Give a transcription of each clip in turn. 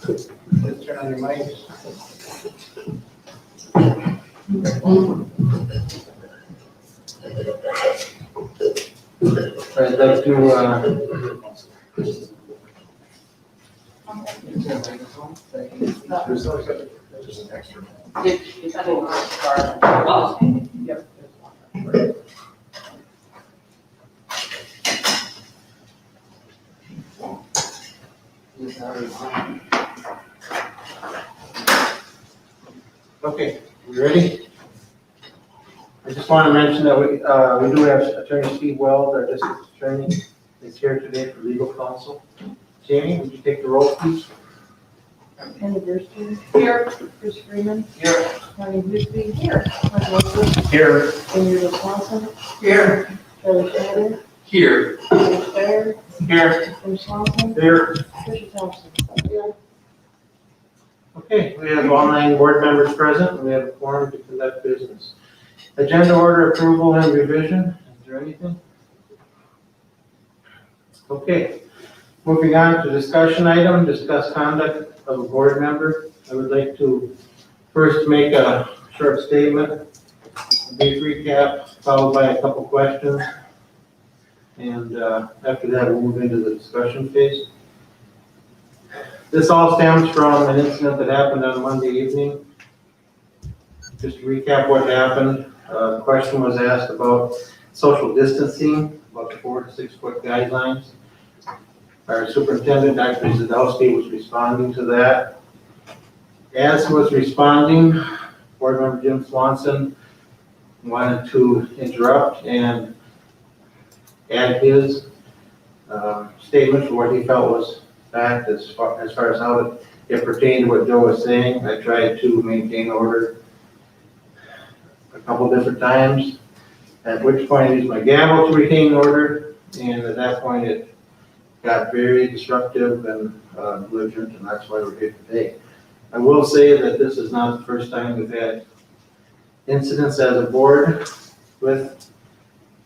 Let's turn on your mics. I'd like to, Just an extra. It's a little hard. Yep. okay, you ready? I just want to mention that we do have Attorney Steve Wells, our district attorney, is here today for legal counsel. Jamie, would you take the roll, please? Kenny Burstein. Here. Chris Freeman. Here. Tony Bixby. Here. Mike Wolford. Here. Jim Swanson. Here. Kelly Schneider. Here. Dave Steyer. Here. Jim Swanson. Here. Tricia Thompson. Here. Okay, we have all 9 board members present, and we have a quorum to conduct business. Agenda order approval and revision, is there anything? Okay, moving on to discussion item, discuss conduct of a board member. I would like to first make a short statement, a brief recap, followed by a couple questions. And after that, we'll move into the discussion phase. This all stems from an incident that happened on Monday evening. Just to recap what happened, a question was asked about social distancing, about the 4 to 6 foot guidelines. Our superintendent, Dr. Zadowski, was responding to that. As he was responding, board member Jim Swanson wanted to interrupt and add his statement for what he felt was fact as far as how it pertained to what Joe was saying. I tried to maintain order a couple different times, at which point I used my gavel to retain order, and at that point it got very disruptive and belligerent, and that's why we're here today. I will say that this is not the first time we've had incidents as a board with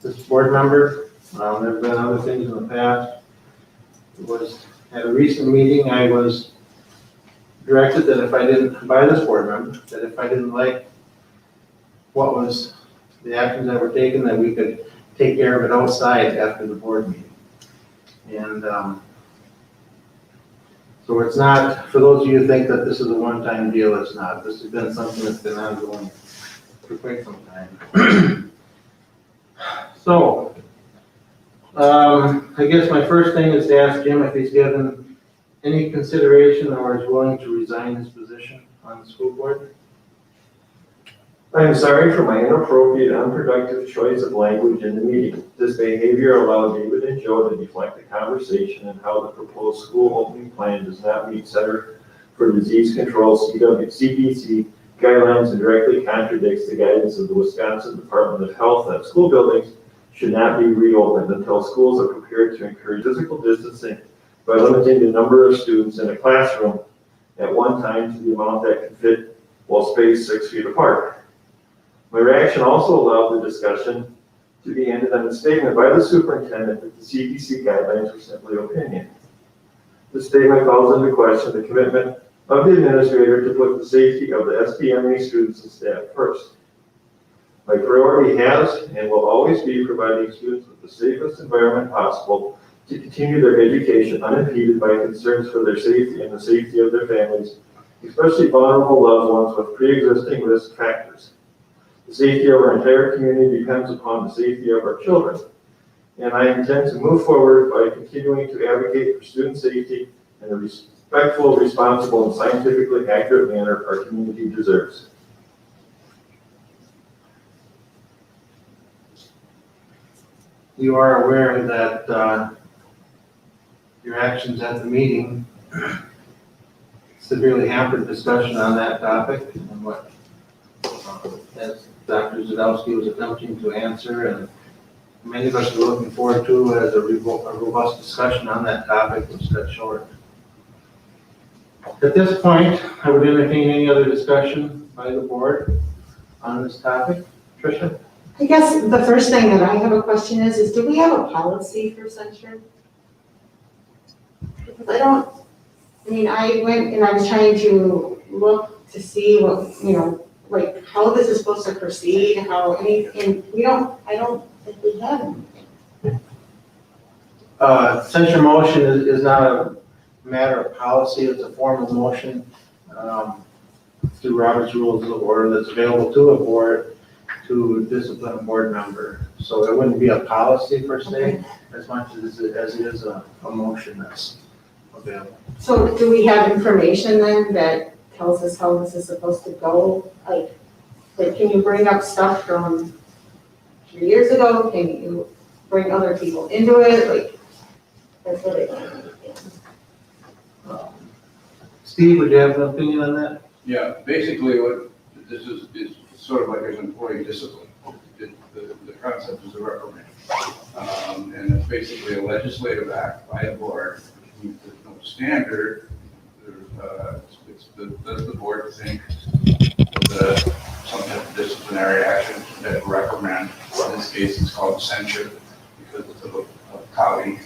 this board member. There have been other things in the past. It was at a recent meeting, I was directed that if I didn't, by this board member, that if I didn't like what was the actions that were taken, that we could take care of it outside after the board meeting. And so it's not, for those of you who think that this is a one-time deal, it's not. This has been something that's been ongoing for quite some time. So, I guess my first thing is to ask Jim if he's given any consideration or is willing to resign his position on the school board. I am sorry for my inappropriate, unproductive choice of language in the meeting. This behavior allowed David and Joe to deflect the conversation on how the proposed school opening plan does not meet Center for Disease Control CDC guidelines and directly contradicts the guidance of the Wisconsin Department of Health that school buildings should not be reopened until schools are prepared to encourage physical distancing by limiting the number of students in a classroom at one time to the amount that can fit while spaced 6 feet apart. My reaction also allowed the discussion to be ended on a statement by the superintendent that the CDC guidelines were simply opinion. The statement calls into question the commitment of the administrator to put the safety of the SDMA students and staff first. My priority has and will always be providing students with the safest environment possible to continue their education unimpeded by concerns for their safety and the safety of their families, especially vulnerable loved ones with pre-existing risk factors. The safety of our entire community depends upon the safety of our children, and I intend to move forward by continuing to advocate for student safety in a respectful, responsible, and scientifically accurate manner our community deserves. You are aware that your actions at the meeting severely hampered discussion on that topic and what, as Dr. Zadowski was attempting to answer, and many of us were looking forward to as a robust discussion on that topic was cut short. At this point, I would entertain any other discussion by the board on this topic. Tricia? I guess the first thing that I have a question is do we have a policy for censure? Because I don't I mean, I went and I was trying to look to see what, like how this is supposed to proceed, how and I don't think we have anything. Censure motion is not a matter of policy, it's a formal motion through Robert's Rules of Order that's available to a board to discipline a board member. So it wouldn't be a policy per se, as much as it is a motion that's available. So do we have information then that tells us how this is supposed to go? Like can you bring up stuff from 3 years ago? Can you bring other people into it? Like, that's what I don't understand. Steve, would you have an opinion on that? Yeah, basically what this is sort of like an employee discipline. The concept is a reprimand. And it's basically a legislative act by a board, which means there's no standard. Does the board think some type of disciplinary action, that reprimand, in this case it's called censure because it's of a colleague.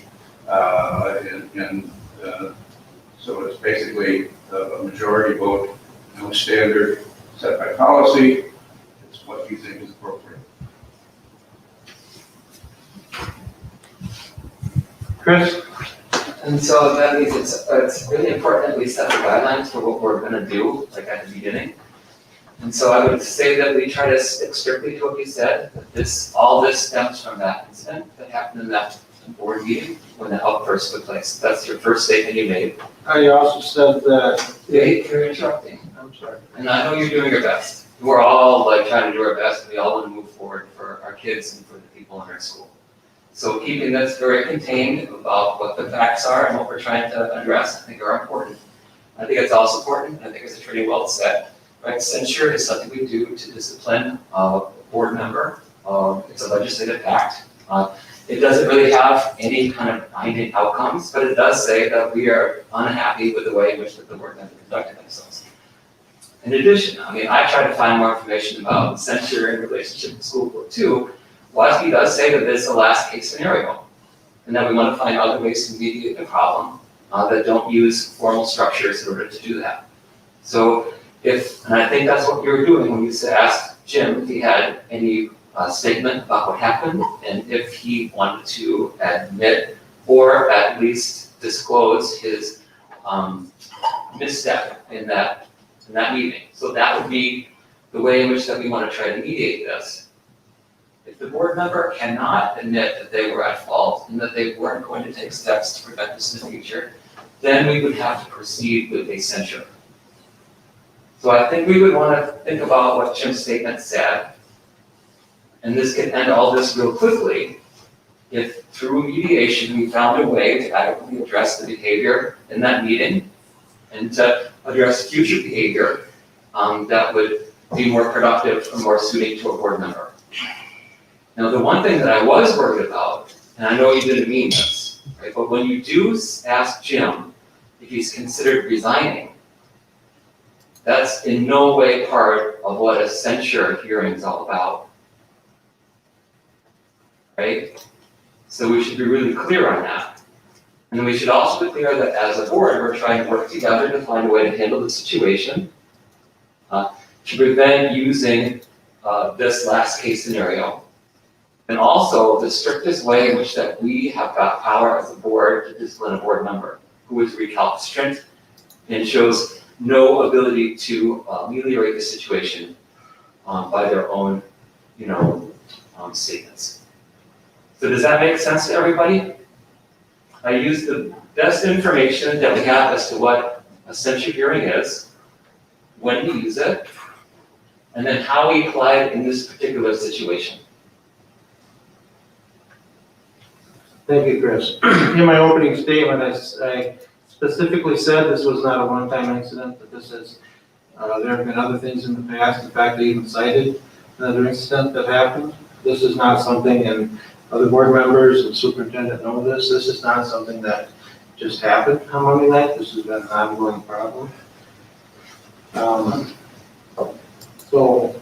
So it's basically a majority vote, no standard set by policy. It's what you think is appropriate. Chris? And so that means it's really important that we set the guidelines for what we're gonna do, like at the beginning. And so I would say that we try to stick strictly to what you said, that all this stems from that incident that happened in that board meeting when the outburst took place. That's your first statement you made. I also said that. You're interrupting. I'm sorry. And I know you're doing your best. We're all like trying to do our best. We all want to move forward for our kids and for the people in our school. So keeping this very contained about what the facts are and what we're trying to address, I think are important. I think it's also important. I think it's pretty well said. Right? Censure is something we do to discipline a board member. It's a legislative act. It doesn't really have any kind of binding outcomes, but it does say that we are unhappy with the way in which the board member conducted themselves. In addition, I tried to find more information about censure in relationship to school board too. WASB does say that this is a last case scenario, and that we want to find other ways to mediate the problem that don't use formal structures in order to do that. So and I think that's what you were doing when you asked Jim if he had any statement about what happened, and if he wanted to admit or at least disclose his misstep in that meeting. So that would be the way in which that we want to try to mediate this. If the board member cannot admit that they were at fault and that they weren't going to take steps to prevent this in the future, then we would have to proceed with a censure. So I think we would want to think about what Jim's statement said. And this can end all this real quickly if through mediation we found a way to adequately address the behavior in that meeting and to address future behavior that would be more productive or more suiting to a board member. Now, the one thing that I was worried about, and I know you didn't mean this, right, but when you do ask Jim if he's considered resigning, that's in no way part of what a censure hearing is all about. Right? So we should be really clear on that. And we should also be clear that as a board, we're trying to work together to find a way to handle the situation, to prevent using this last case scenario. And also the strictest way in which that we have got power as a board to discipline a board member who is recalcitrant and shows no ability to ameliorate the situation by their own, statements. So does that make sense to everybody? I used the best information that we have as to what a censure hearing is, when we use it, and then how we apply it in this particular situation. Thank you, Chris. In my opening statement, I specifically said this was not a one-time incident, that this is, there have been other things in the past. In fact, I even cited another incident that happened. This is not something, and other board members and superintendent know this, this is not something that just happened on Monday night. This has been an ongoing problem. So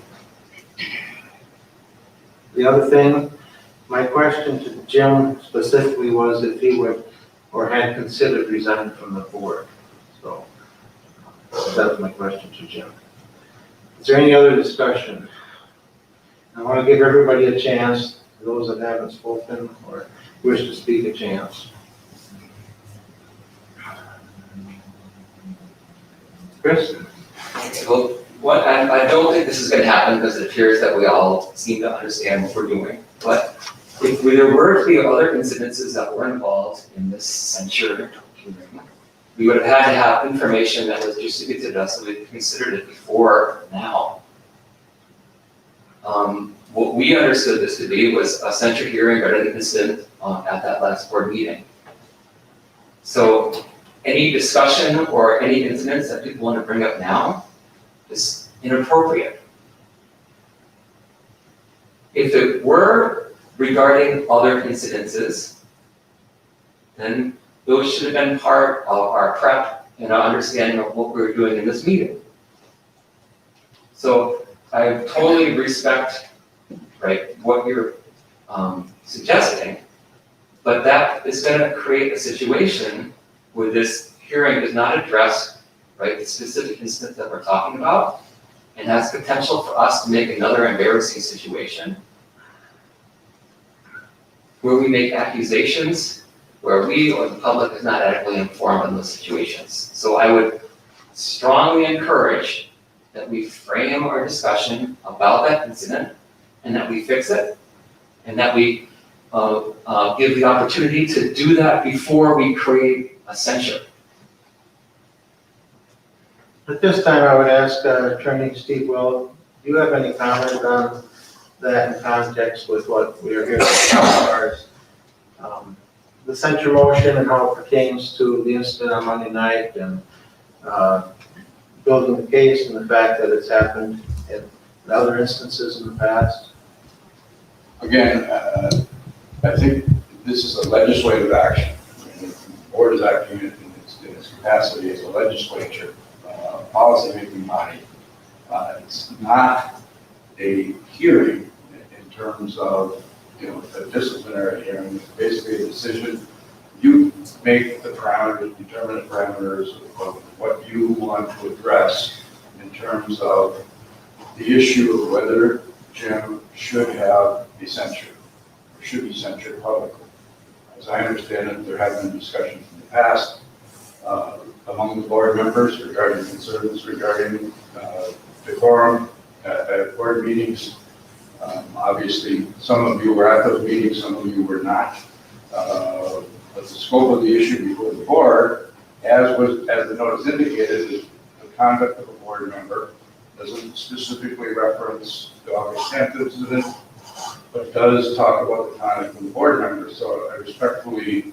the other thing, my question to Jim specifically was if he would or had considered resigning from the board. So that was my question to Jim. Is there any other discussion? I want to give everybody a chance, those that haven't spoken or wish to speak, a chance. Chris? Well, I don't think this is gonna happen because it appears that we all seem to understand what we're doing. But if there were to be other incidences that were involved in this censure hearing, we would have had to have information that was distributed to us, so we considered it before now. What we understood this to be was a censure hearing or an incident at that last board meeting. So any discussion or any incidents that people want to bring up now is inappropriate. If it were regarding other incidences, then those should have been part of our prep and our understanding of what we were doing in this meeting. So I totally respect, right, what you're suggesting, but that is going to create a situation where this hearing does not address, right, the specific incident that we're talking about, and has potential for us to make another embarrassing situation where we make accusations where we or the public is not adequately informed on those situations. So I would strongly encourage that we frame our discussion about that incident and that we fix it, and that we give the opportunity to do that before we create a censure. At this time, I would ask Attorney Steve Will, do you have any comment on that in context with what we are hearing as far as the censure motion and how it pertains to the incident on Monday night and building the case and the fact that it's happened in other instances in the past? Again, I think this is a legislative action. The board is acting in its capacity as a legislature, policy-making body. It's not a hearing in terms of, a disciplinary hearing. It's basically a decision. You make the parameters, determine the parameters of what you want to address in terms of the issue of whether Jim should have a censure or should be censured publicly. As I understand it, there have been discussions in the past among the board members regarding concerns regarding decorum at board meetings. Obviously, some of you were at those meetings, some of you were not. But the scope of the issue before the board, as the notice indicated, is the conduct of a board member. Doesn't specifically reference the August 10th incident, but does talk about the conduct of the board member. So I respectfully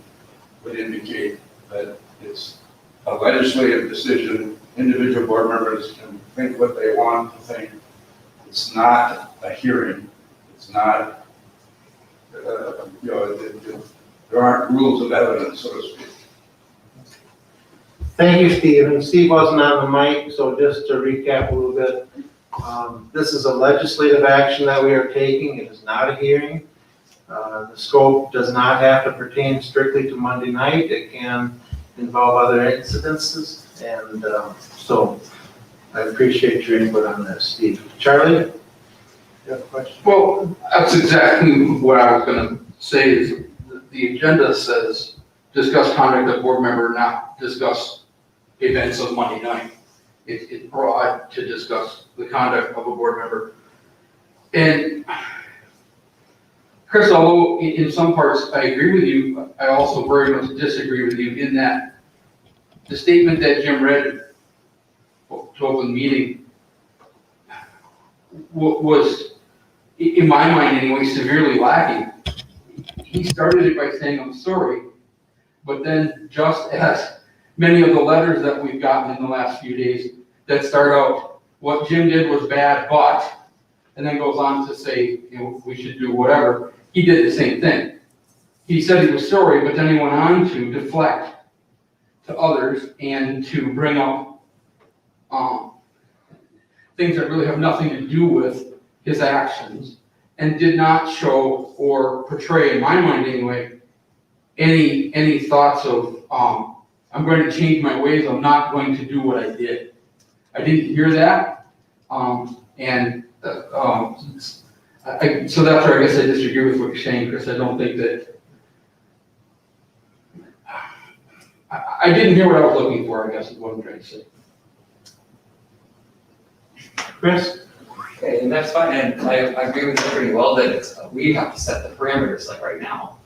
would indicate that it's a legislative decision. Individual board members can think what they want to think. It's not a hearing. It's not, there aren't rules of evidence, so to speak. Thank you, Steve. And Steve wasn't on the mic, so just to recap a little bit, this is a legislative action that we are taking. It is not a hearing. The scope does not have to pertain strictly to Monday night. It can involve other incidences. And so I appreciate your input on this, Steve. Charlie, you have a question? Well, that's exactly what I was going to say. Is the agenda says discuss conduct of board member, not discuss events of Monday night. It's broad to discuss the conduct of a board member. And Chris, although in some parts I agree with you, I also very much disagree with you in that the statement that Jim read to open the meeting was, in my mind anyway, severely lacking. He started it by saying, "I'm sorry," but then just as many of the letters that we've gotten in the last few days that start out, what Jim did was bad, but, and then goes on to say, we should do whatever, he did the same thing. He said he was sorry, but then he went on to deflect to others and to bring up things that really have nothing to do with his actions, and did not show or portray, in my mind anyway, any thoughts of, I'm going to change my ways, I'm not going to do what I did. I didn't hear that. So that's where I guess I disagree with what you're saying, Chris. I don't think that, I didn't hear what I was looking for, I guess is what I'm trying to say. Chris? Okay, and that's fine, and I agree with you pretty well that we have to set the parameters like right now.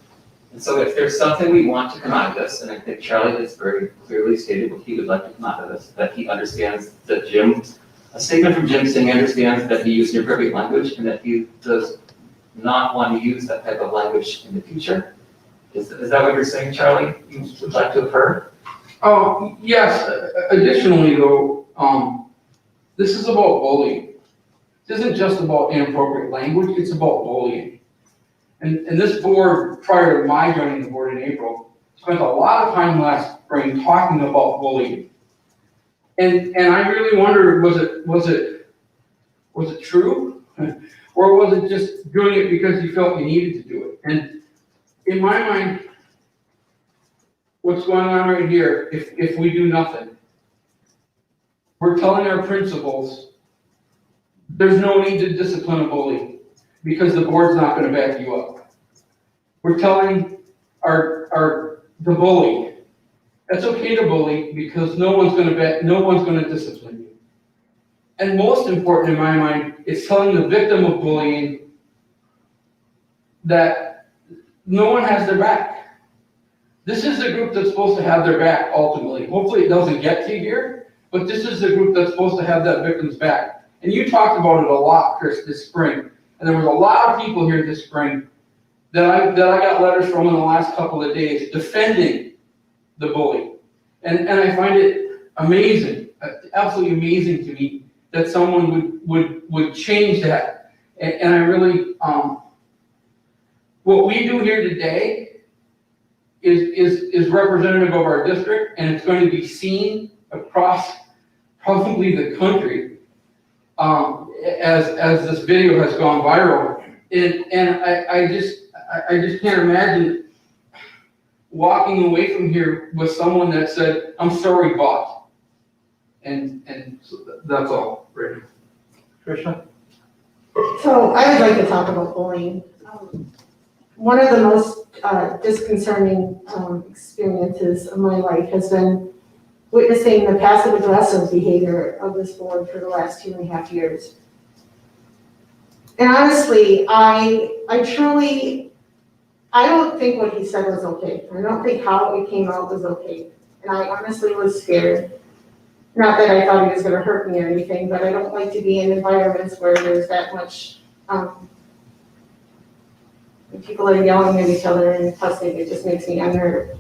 And so if there's something we want to come out of this, and I think Charlie has very clearly stated what he would like to come out of this, that he understands that a statement from Jim saying he understands that he used inappropriate language and that he does not want to use that type of language in the future. Is that what you're saying, Charlie? You would like to have heard? Oh, yes, additionally though, this is about bullying. This isn't just about inappropriate language, it's about bullying. And this board, prior to my joining the board in April, spent a lot of time last spring talking about bullying. And I really wondered, was it true? Or was it just doing it because you felt you needed to do it? And in my mind, what's going on right here, if we do nothing, we're telling our principals, there's no need to discipline a bully because the board's not going to back you up. We're telling the bully, that's okay to bully because no one's going to discipline you. And most important in my mind is telling the victim of bullying that no one has their back. This is the group that's supposed to have their back ultimately. Hopefully it doesn't get to here, but this is the group that's supposed to have that victim's back. And you talked about it a lot, Chris, this spring. And there was a lot of people here this spring that I got letters from in the last couple of days defending the bully. And I find it amazing, absolutely amazing to me that someone would change that. And I really, what we do here today is representative of our district, and it's going to be seen across probably the country as this video has gone viral. And I just can't imagine walking away from here with someone that said, I'm sorry, boss. And so that's all, Brady. Tricia? So I would like to talk about bullying. One of the most disconcerting experiences of my life has been witnessing the passive aggressive behavior of this board for the last 2.5 years. And honestly, I don't think what he said was okay. I don't think how it came out was okay. And I honestly was scared. Not that I thought he was gonna hurt me or anything, but I don't like to be in environments where there's that much, when people are yelling at each other and fussing, it just makes me unnerved.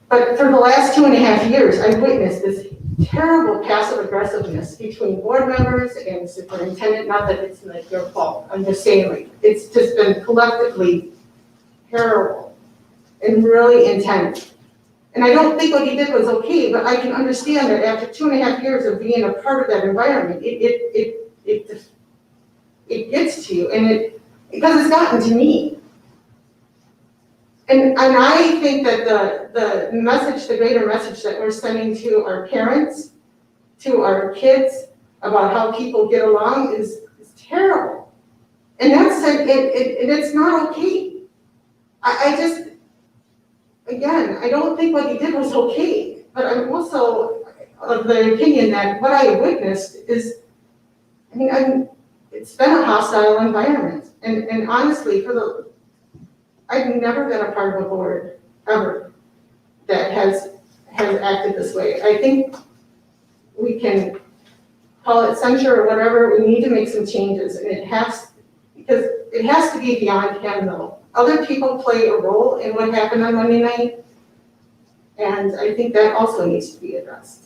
But for the last 2.5 years, I've witnessed this terrible passive aggressiveness between board members and superintendent, not that it's like your fault, I'm just saying, like, it's just been collectively terrible and really intense. And I don't think what he did was okay, but I can understand that after 2.5 years of being a part of that environment, it gets to you, and because it's gotten to me. And I think that the message, the greater message that we're sending to our parents, to our kids, about how people get along is terrible. And it's not okay. I just, again, I don't think what he did was okay, but I'm also of the opinion that what I have witnessed is, it's been a hostile environment. And honestly, I've never been a part of a board, ever, that has acted this way. I think we can call it censure or whatever, we need to make some changes, and because it has to be beyond him though. Other people play a role in what happened on Monday night, and I think that also needs to be addressed.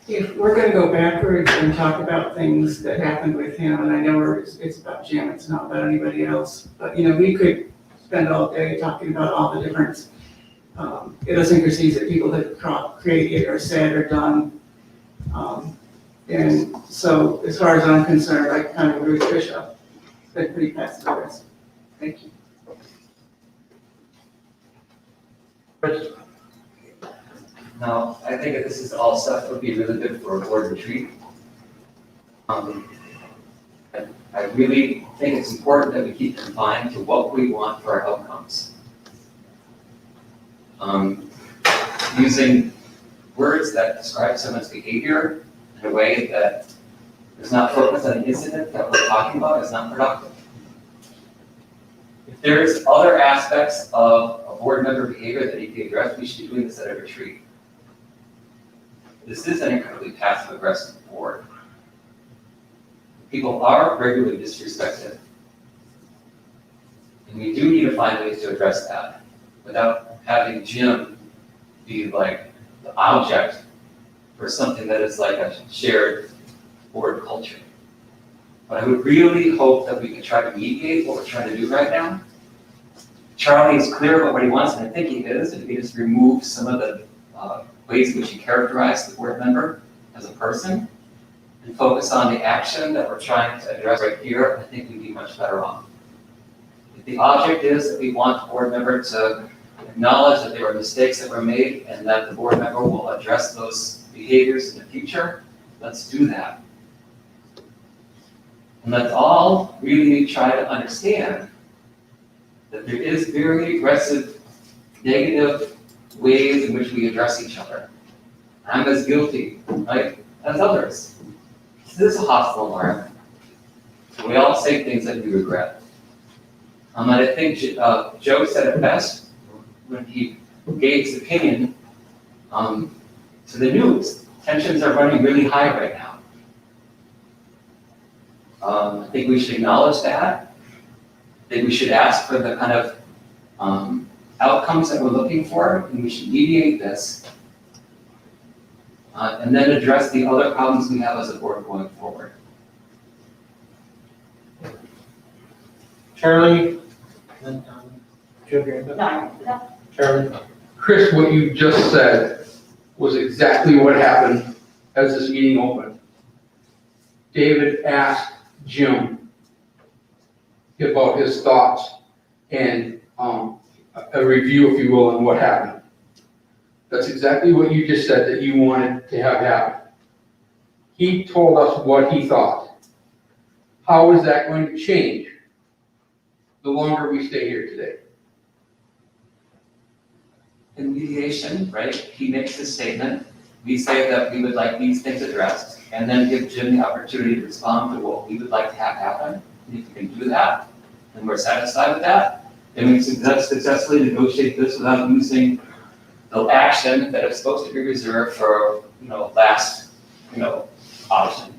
If we're gonna go backwards and talk about things that happened with him, and I know it's about Jim, it's not about anybody else, but we could spend all day talking about all the different idiosyncrasies that people have created or said or done. And so as far as I'm concerned, I kind of agree with Tricia, it's been pretty passive aggressive. Thank you. Chris? Now, I think that this is all stuff that would be really good for a board retreat. I really think it's important that we keep confined to what we want for our outcomes. Using words that describe someone's behavior in a way that is not focused on the incident that we're talking about is not productive. If there's other aspects of a board member behavior that need to be addressed, we should be doing this at a retreat. This is an incredibly passive aggressive board. People are regularly disrespected. And we do need to find ways to address that without having Jim be like the object for something that is like a shared board culture. But I would really hope that we can try to mediate what we're trying to do right now. Charlie is clear about what he wants, and I think he is, if he just removes some of the ways in which he characterized the board member as a person and focus on the action that we're trying to address right here, I think we'd be much better off. If the object is that we want the board member to acknowledge that there were mistakes that were made and that the board member will address those behaviors in the future, let's do that. And let's all really try to understand that there is very aggressive, negative ways in which we address each other. I'm as guilty, right, as others. This is a hostile environment. We all say things that we regret. And I think Joe said it best when he gave his opinion to the news. Tensions are running really high right now. I think we should acknowledge that. I think we should ask for the kind of outcomes that we're looking for, and we should mediate this. And then address the other problems we have as a board going forward. Charlie? Then, Jim, your hand up? No, Charlie? Chris, what you just said was exactly what happened as this meeting opened. David asked Jim about his thoughts and a review, if you will, on what happened. That's exactly what you just said that you wanted to have happen. He told us what he thought. How is that going to change the longer we stay here today? In mediation, right, he makes his statement, we say that we would like these things addressed, and then give Jim the opportunity to respond to what we would like to have happen. And if we can do that, and we're satisfied with that, then we successfully negotiate this without using the action that is supposed to be reserved for, last, option.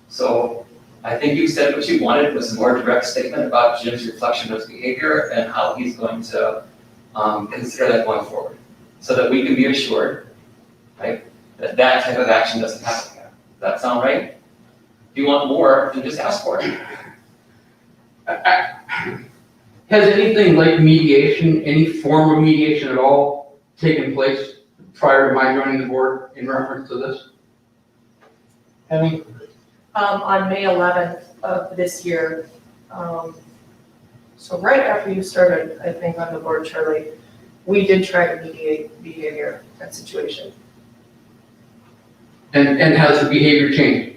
So I think you said what you wanted was a more direct statement about Jim's reflection of his behavior and how he's going to consider that going forward, so that we can be assured, right, that that type of action doesn't happen again. Does that sound right? If you want more, then just ask for it. Has anything like mediation, any form of mediation at all, taken place prior to my joining the board in reference to this? Penny? On May 11th of this year, so right after you started, I think, on the board, Charlie, we did try to mediate behavior and situation. And has the behavior changed?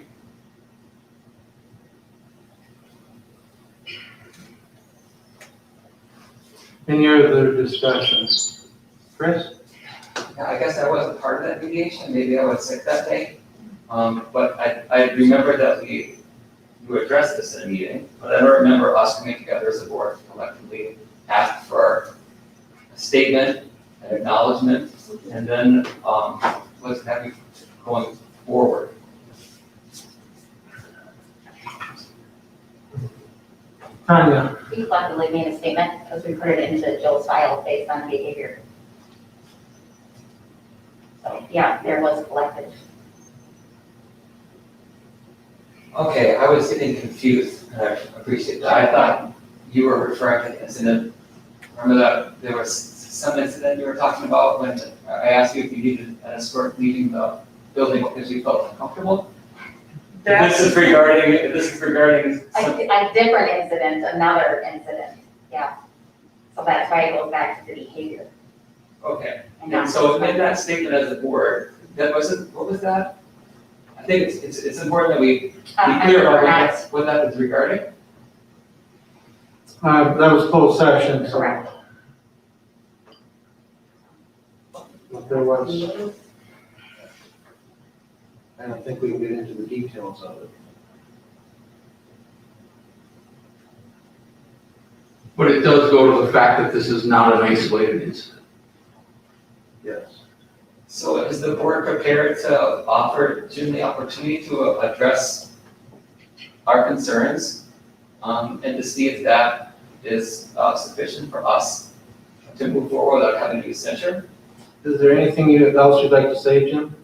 Any other discussions? Chris? Yeah, I guess I wasn't part of that mediation, maybe I was sick that day. But I remember that you addressed this in a meeting, but I don't remember us coming together as a board collectively, ask for a statement, an acknowledgement, and then let's have you going forward. Tanya? We collectively made a statement because we put it into Jill's file based on behavior. So, yeah, there was collective. Okay, I was getting confused, and I appreciate that. I thought you were referring to the incident. Remember that there was some incident you were talking about when I asked you if you needed an escort leaving the building because you felt uncomfortable? This is regarding some. A different incident, another incident, yeah. So that's why it goes back to the behavior. Okay, And and not so just- in that statement as a board, that wasn't, what was that? I think it's important that we be clear about what that is regarding. That was closed session, so. Correct. But there was, I don't think we can get into the details of it. But it does go to the fact that this is not an isolated incident. Yes. So is the board prepared to offer Jim the opportunity to address our concerns? And to see if that is sufficient for us to move forward without having to use censure? Is there anything else you'd like to say, Jim?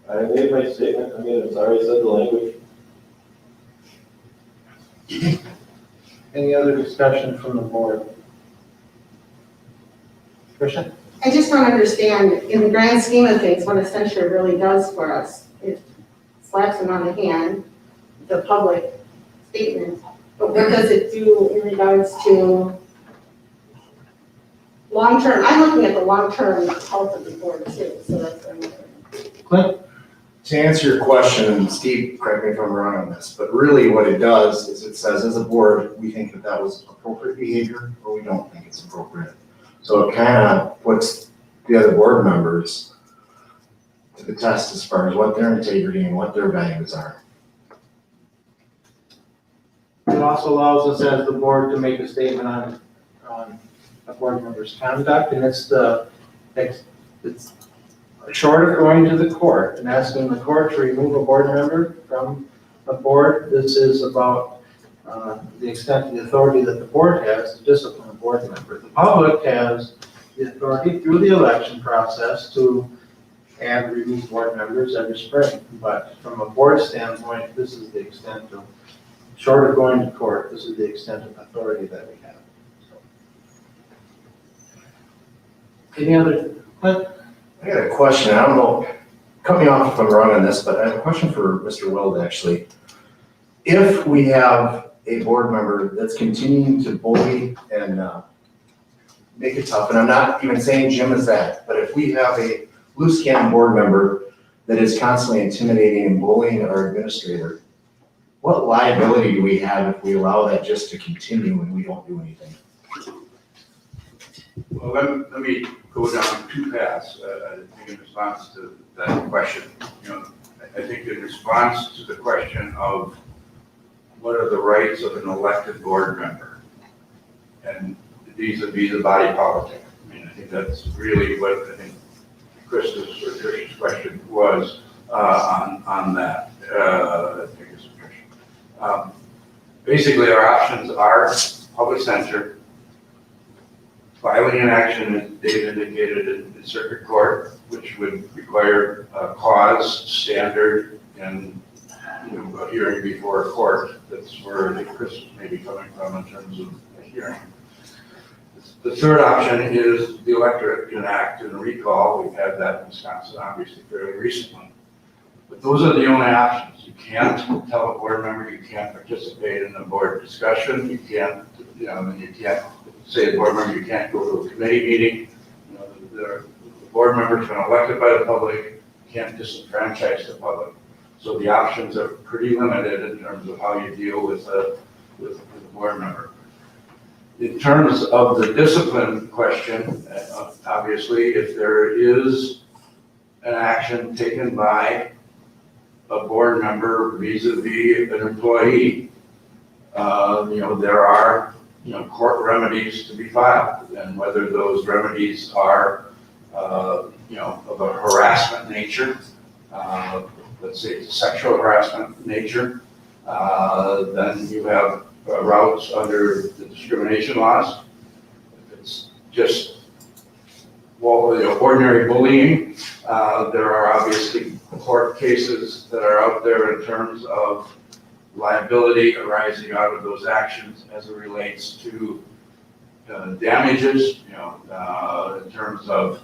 I made my statement, I mean, it's already said the language. Any other discussion from the board? Christian? I just don't understand, in the grand scheme of things, what a censure really does for us. It slaps them on the hand, the public statement, but what does it do in regards to long-term, I'm looking at the long-term health of the board too, so that's what I'm looking at. Clint? To answer your question, and Steve, correct me if I'm wrong on this, but really what it does is it says as a board, we think that that was appropriate behavior or we don't think it's appropriate. So it kind of puts the other board members to the test as far as what their integrity and what their values are. It also allows us as the board to make a statement on a board member's conduct, and it's short of going to the court and asking the court to remove a board member from a board. This is about the extent of the authority that the board has to discipline a board member. The public has the authority through the election process to add or remove board members every spring. But from a board standpoint, this is the extent of, short of going to court, this is the extent of authority that we have. Any other, Clint? I got a question, I don't know, cut me off if I'm wrong on this, but I have a question for Mr. Weld, actually. If we have a board member that's continuing to bully and make it tough, and I'm not even saying Jim is that, but if we have a loose cannon board member that is constantly intimidating and bullying our administrator, what liability do we have if we allow that just to continue and we don't do anything? Well, let me go down two paths, I think in response to that question. You know, I think in response to the question of what are the rights of an elected board member and vis-a-vis the body politic. I mean, I think that's really what I think Trish's question was on that. I think it's Trish. Basically, our options are public censure, filing an action, as Dave indicated, in circuit court, which would require a cause, standard, and a hearing before a court. That's where I think Chris may be coming from in terms of a hearing. The third option is the electorate can act and recall. We've had that in Wisconsin, obviously, fairly recently. But those are the only options. You can't tell a board member you can't participate in a board discussion. You can't, you can't say to a board member you can't go to a committee meeting. The board members have been elected by the public, can't disenfranchise the public. So the options are pretty limited in terms of how you deal with a board member. In terms of the discipline question, obviously, if there is an action taken by a board member vis-a-vis an employee, there are court remedies to be filed, and whether those remedies are of a harassment nature, let's say it's a sexual harassment nature, then you have routes under the discrimination laws. If it's just ordinary bullying, there are obviously court cases that are out there in terms of liability arising out of those actions as it relates to damages, in terms of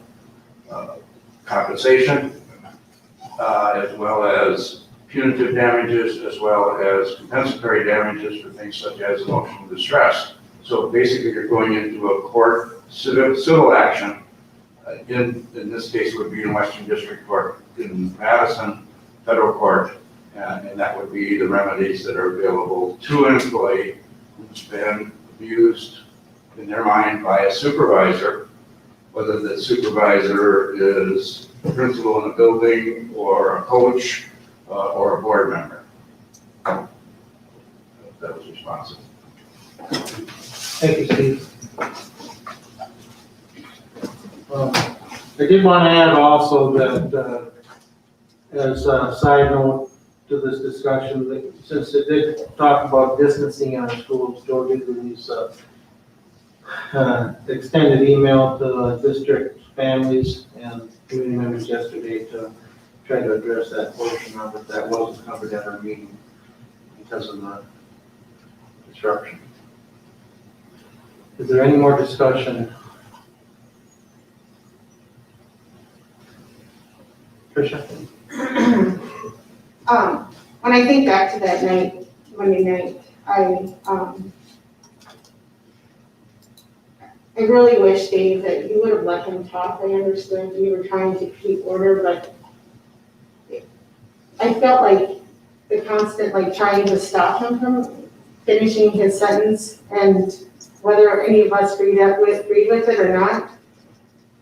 compensation, as well as punitive damages, as well as compensatory damages for things such as emotional distress. So basically, you're going into a court civil action, in this case would be in Western District Court, in Madison Federal Court, and that would be the remedies that are available to an employee who's been abused in their mind by a supervisor, whether the supervisor is a principal in a building or a coach or a board member. That was responsive. Thank you, Steve. I did want to add also that, as a side note to this discussion, that since it did talk about distancing in our schools, Joe did release a extended email to district families and community members yesterday to try to address that portion of it that wasn't covered at our meeting because of the disruption. Is there any more discussion? Tricia? When I think back to that night, Monday night, I really wish, Dave, that you would have let him talk. I understood you were trying to keep order, but I felt like the constant, trying to stop him from finishing his sentence, and whether any of us agreed with it or not,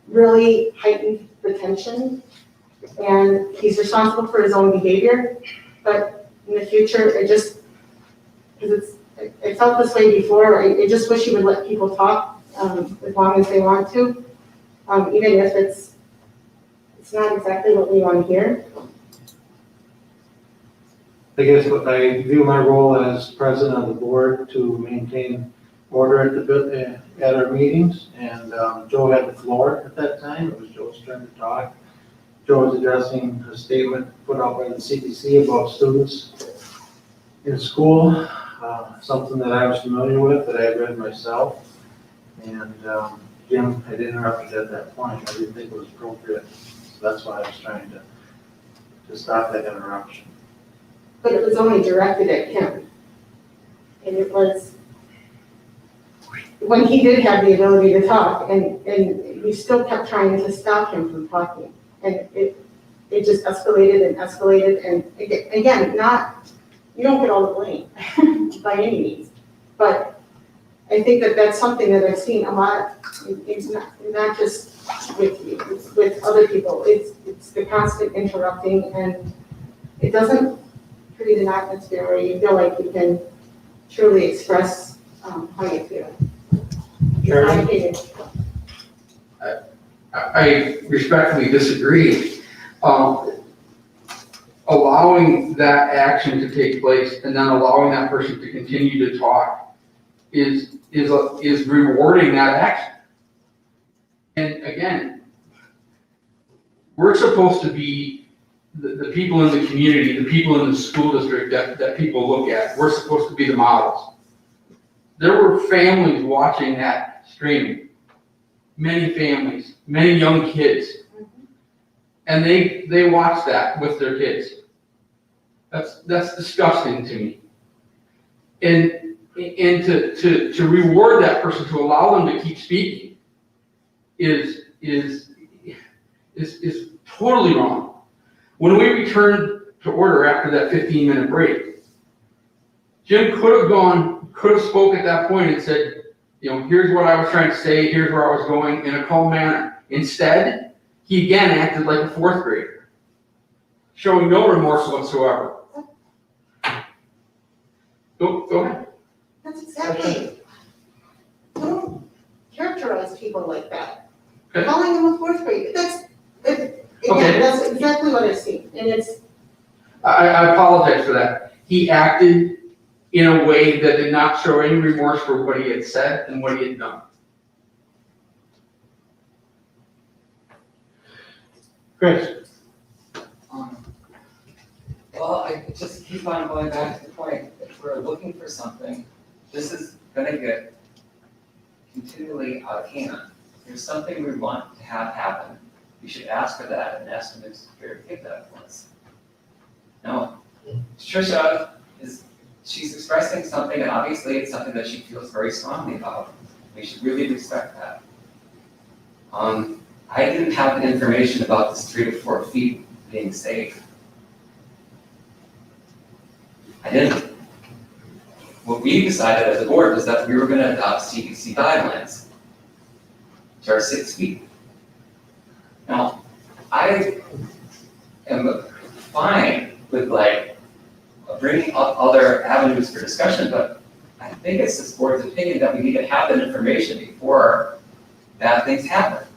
really heightened the tension. And he's responsible for his own behavior, but in the future, because I felt this way before, I just wish you would let people talk as long as they want to, even if it's not exactly what we want to hear. I guess what I view my role as president of the board to maintain order at our meetings, and Joe had the floor at that time. It was Joe's turn to talk. Joe was addressing a statement put out by the CDC about students in school, something that I was familiar with, that I had read myself. And Jim had interrupted at that point. I didn't think it was appropriate, so that's why I was trying to stop that interruption. But it was only directed at him. And it was, when he did have the ability to talk, and you still kept trying to stop him from talking. And it just escalated and escalated, and again, you don't get all the blame by any means. But I think that that's something that I've seen a lot. It's not just with you, it's with other people. It's the constant interrupting, and it doesn't create an atmosphere where you feel like you can truly express how you feel. In my opinion. I respectfully disagree. Allowing that action to take place and then allowing that person to continue to talk is rewarding that action. And again, we're supposed to be the people in the community, the people in the school district that people look at. We're supposed to be the models. There were families watching that streaming. Many families, many young kids. And they watch that with their kids. That's disgusting to me. And to reward that person, to allow them to keep speaking is totally wrong. When we returned to order after that 15-minute break, Jim could have spoke at that point and said, here's what I was trying to say, here's where I was going, in a calm manner. Instead, he again acted like a fourth grader, showing no remorse whatsoever. Go ahead. That's exactly, don't characterize people like that. Okay. Calling them a fourth grade, Okay. that's exactly what I see, and it's. I apologize for that. He acted in a way that did not show any remorse for what he had said and what he had done. Chris? Well, I just keep on going back to the point, if we're looking for something, this is gonna get continually out of hand. If there's something we want to have happen, we should ask for that and ask them to give that for us. No, Tricia she's expressing something, and obviously it's something that she feels very strongly about. We should really respect that. I didn't have the information about this 3 to 4 feet being safe. I didn't. What we decided as a board was that we were gonna adopt CDC guidelines, which are 6 feet. Now, I am fine with like bringing up other avenues for discussion, but I think it's this board's opinion that we need to have that information before bad things happen.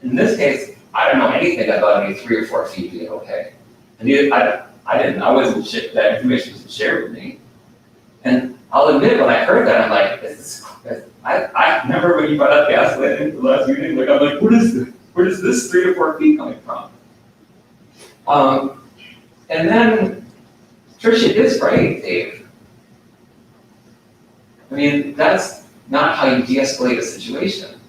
In this case, I don't know anything about any 3 or 4 feet being okay. And I wasn't, that information wasn't shared with me. And I'll admit, when I heard that, I'm like, I remember when you brought up gaslighting the last meeting, like, I'm like, where is this 3 to 4 feet coming from? And then, Tricia is right, Dave. I mean, that's not how you de-escalate a situation.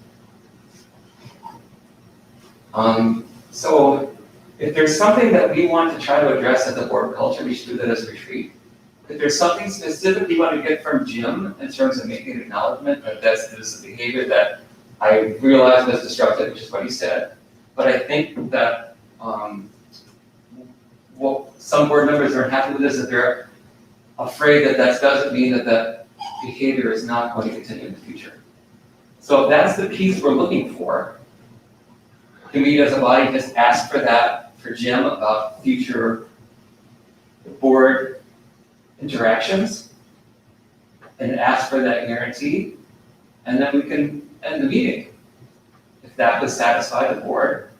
So if there's something that we want to try to address at the board culture, we should do that as a retreat. If there's something specific you want to get from Jim in terms of making an acknowledgement that this is a behavior that I realized was disruptive, which is what he said. But I think that what some board members are happy with is that they're afraid that that doesn't mean that that behavior is not going to continue in the future. So if that's the piece we're looking for, can we as a body just ask for that for Jim about future board interactions and ask for that guarantee, and then we can end the meeting. If that would satisfy the board,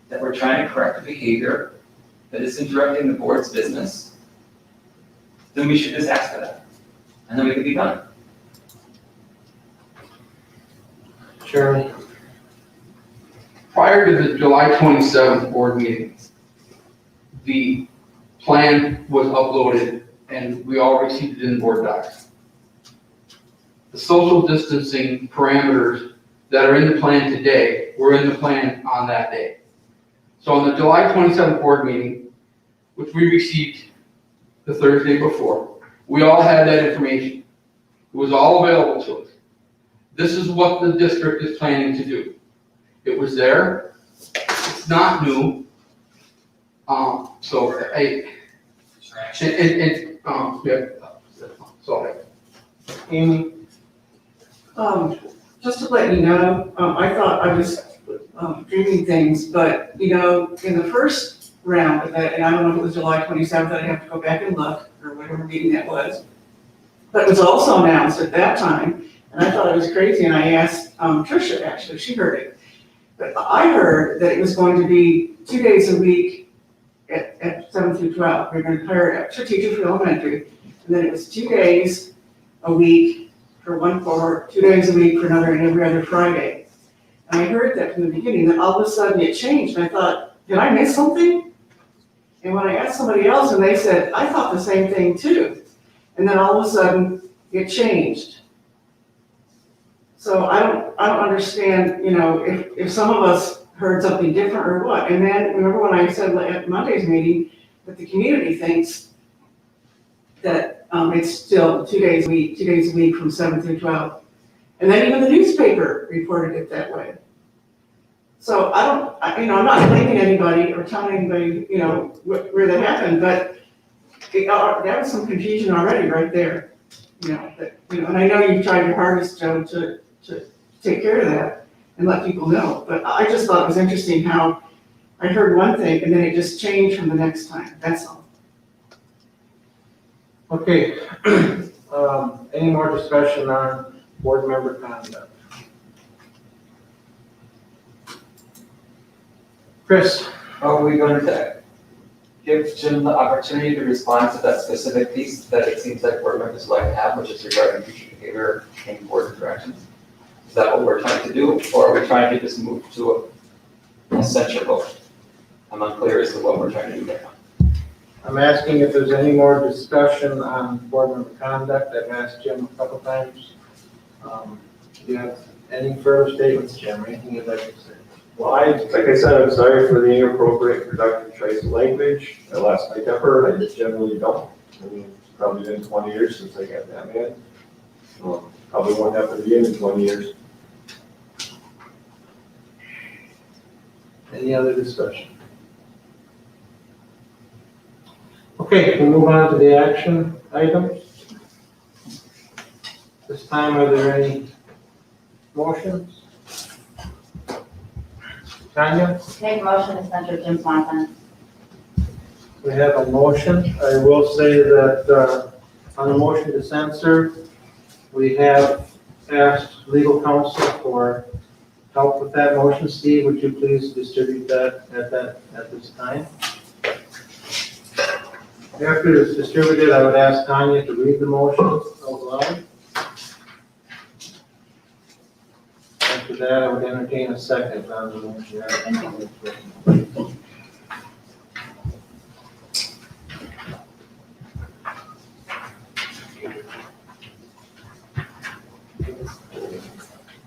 that we're trying to correct a behavior that is interrupting the board's business, then we should just ask for that, and then we can be done. Shirley? Prior to the July 27th board meeting, the plan was uploaded and we all received it in board docs. The social distancing parameters that are in the plan today were in the plan on that day. So on the July 27th board meeting, which we received the Thursday before, we all had that information. It was all available to us. This is what the district is planning to do. It was there. It's not new. Sorry. Amy? Just to let you know, I thought I was dreaming things, but, you know, in the first round of that, and I don't know if it was July 27th, I'd have to go back and look, or whatever meeting that was. But it was also announced at that time, and I thought it was crazy, and I asked Tricia, actually, she heard it. But I heard that it was going to be 2 days a week at 7 through 12. We're going to hire an extra teacher for elementary, and then it was 2 days a week for one cohort, 2 days a week for another, and every other Friday. And I heard that from the beginning, then all of a sudden it changed, and I thought, did I miss something? And when I asked somebody else, and they said, I thought the same thing too. And then all of a sudden, it changed. So I don't understand, you know, if some of us heard something different or what. And then, remember when I said at Monday's meeting that the community thinks that it's still 2 days a week from 7 through 12. And then even the newspaper reported it that way. So I'm not blaming anybody or telling anybody, you know, where that happened, but that was some confusion already right there. You know, and I know you've tried your hardest, Joe, to take care of that and let people know. But I just thought it was interesting how I heard one thing and then it just changed from the next time, that's all. Okay, any more discussion on board member conduct? Chris? Are we going to give Jim the opportunity to respond to that specific piece that it seems like board members would like to have, which is regarding future behavior in board interactions? Is that what we're trying to do, or are we trying to just move to a censure vote? I'm unclear as to what we're trying to do right now. I'm asking if there's any more discussion on board member conduct. I've asked Jim a couple times. Do you have any further statements, Jim, or anything you'd like to say? Well, like I said, I'm sorry for the inappropriate productive choice of language. I lost my temper. I just generally don't. I mean, it's probably been 20 years since I got that mad. Probably won't happen again in 20 years. Any other discussion? Okay, we'll move on to the action items. This time, are there any motions? Tanya, Make a motion to censure Jim Swanson. we have a motion. I will say that on the motion to censor, we have asked legal counsel for help with that motion. Steve, would you please distribute that at this time? After it's distributed, I would ask Tanya to read the motion out loud. After that, I would entertain a second on the motion.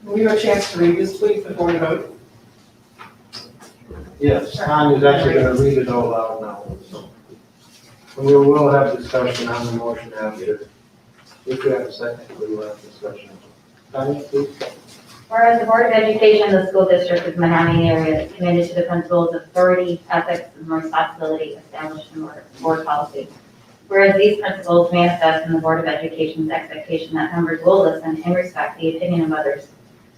Will you have a chance to read this, please, before we vote? Yes, Tanya's actually gonna read it out loud now, so. And we will have discussion on the motion after. If you have a second, we will have discussion. Tanya, please. Whereas the Board of Education of the school district of Menomonie area is committed to the principles of authority, ethics, and responsibility established in board policy. Whereas these principles manifest in the Board of Education's expectation that members will listen and respect the opinion of others,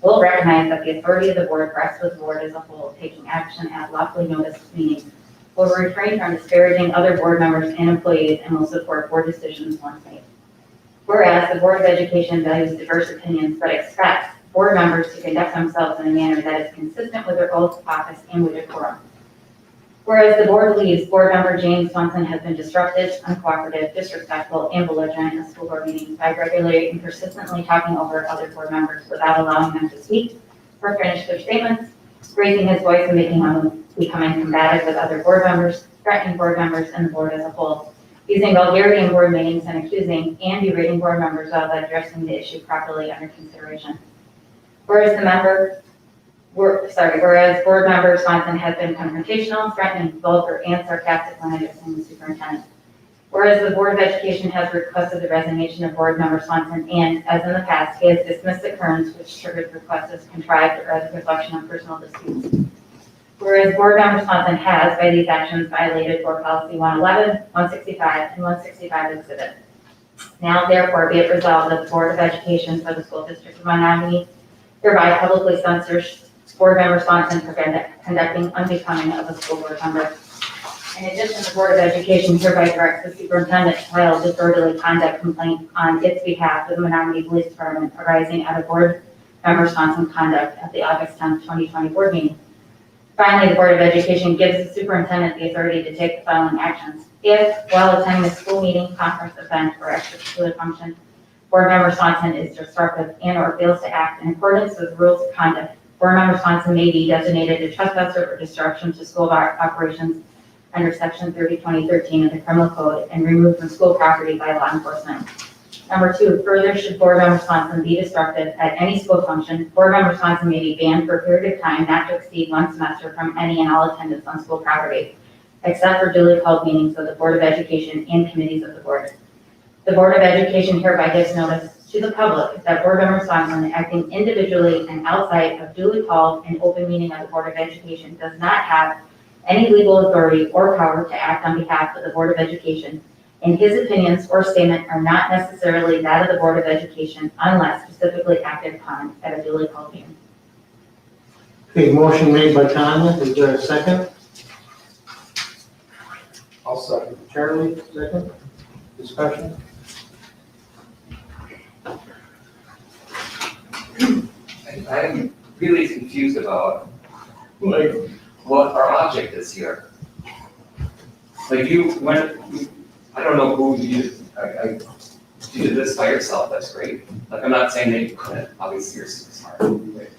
will recognize that the authority of the board rests with the board as a whole, taking action at lawfully noticed meetings, will refrain from disparaging other board members and employees, and will support board decisions once made. Whereas the Board of Education values diverse opinions, but expects board members to conduct themselves in a manner that is consistent with their oath of office and with decorum. Whereas the board believes board member James Swanson has been disruptive, uncooperative, disrespectful, and belligerent in school board meetings by regularly and persistently talking over other board members without allowing them to speak or finish their statements, raising his voice and becoming combative with other board members, threatening board members and the board as a whole, using vulgarity in board meetings and accusing and berating board members without addressing the issue properly under consideration. Whereas board member Swanson has been confrontational, threatening, vulgar, and sarcastic when addressing the superintendent. Whereas the Board of Education has requested the resignation of board member Swanson, and as in the past, he has dismissed occurrence which triggered requests as contrived or as a reflection of personal disputes. Whereas board member Swanson has, by these actions, violated board policy 111, 165, and 165 exhibit. Now therefore be it resolved that the Board of Education for the School District of Menomonie hereby publicly censors board member Swanson for conducting unbecoming of a school board member. In addition, the Board of Education hereby directs the superintendent to file a disorderly conduct complaint on its behalf with the Menomonie Police Department arising out of board member Swanson's conduct at the August 10th, 2020 board meeting. Finally, the Board of Education gives the superintendent the authority to take the following actions. If, while attending a school meeting, conference, event, or extracurricular function, board member Swanson is disruptive and or fails to act in accordance with rules of conduct, board member Swanson may be designated a trespasser or disruption to school operations under section 30-2013 of the criminal code and removed from school property by law enforcement. Number 2, further, should board member Swanson be disruptive at any school function, board member Swanson may be banned for a period of time not to exceed 1 semester from any and all attendance on school property, except for duly called meetings of the Board of Education and committees of the board. The Board of Education hereby gives notice to the public that board member Swanson, acting individually and outside of duly called and open meeting of the Board of Education, does not have any legal authority or power to act on behalf of the Board of Education, and his opinions or statement are not necessarily that of the Board of Education unless specifically acted upon at a duly called meeting. Okay, motion made by Tanya, is there a second? I'll second. Charlie, second. Discussion? I'm really confused about what our object is here. Like I don't know who you did this by yourself, that's great. Like, I'm not saying that you couldn't, obviously you're super smart, right?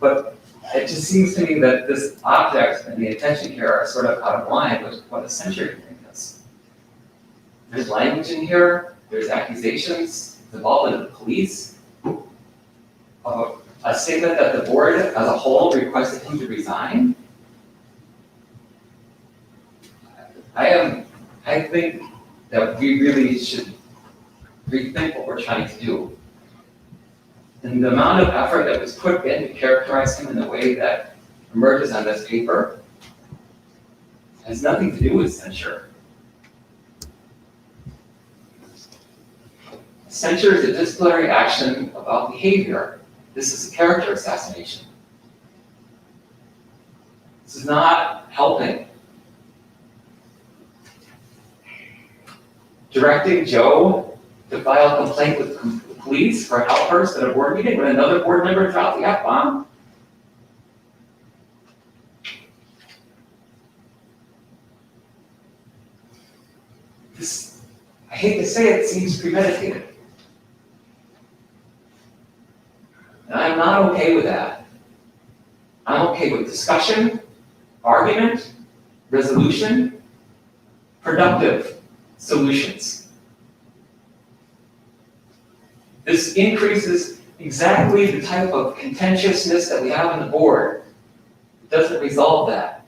But it just seems to me that this object and the intention here are sort of out of line with what a censure hearing is. There's language in here, there's accusations, involvement of the police, of a statement that the board as a whole requested him to resign. I think that we really should rethink what we're trying to do. And the amount of effort that was put in to characterize him in the way that emerges on this paper has nothing to do with censure. Censure is a disciplinary action about behavior. This is a character assassination. This is not helping. Directing Joe to file a complaint with the police for an outburst at a board meeting when another board member dropped the F-bomb? This, I hate to say it, seems premeditated. And I'm not okay with that. I'm okay with discussion, argument, resolution, productive solutions. This increases exactly the type of contentiousness that we have on the board. It doesn't resolve that.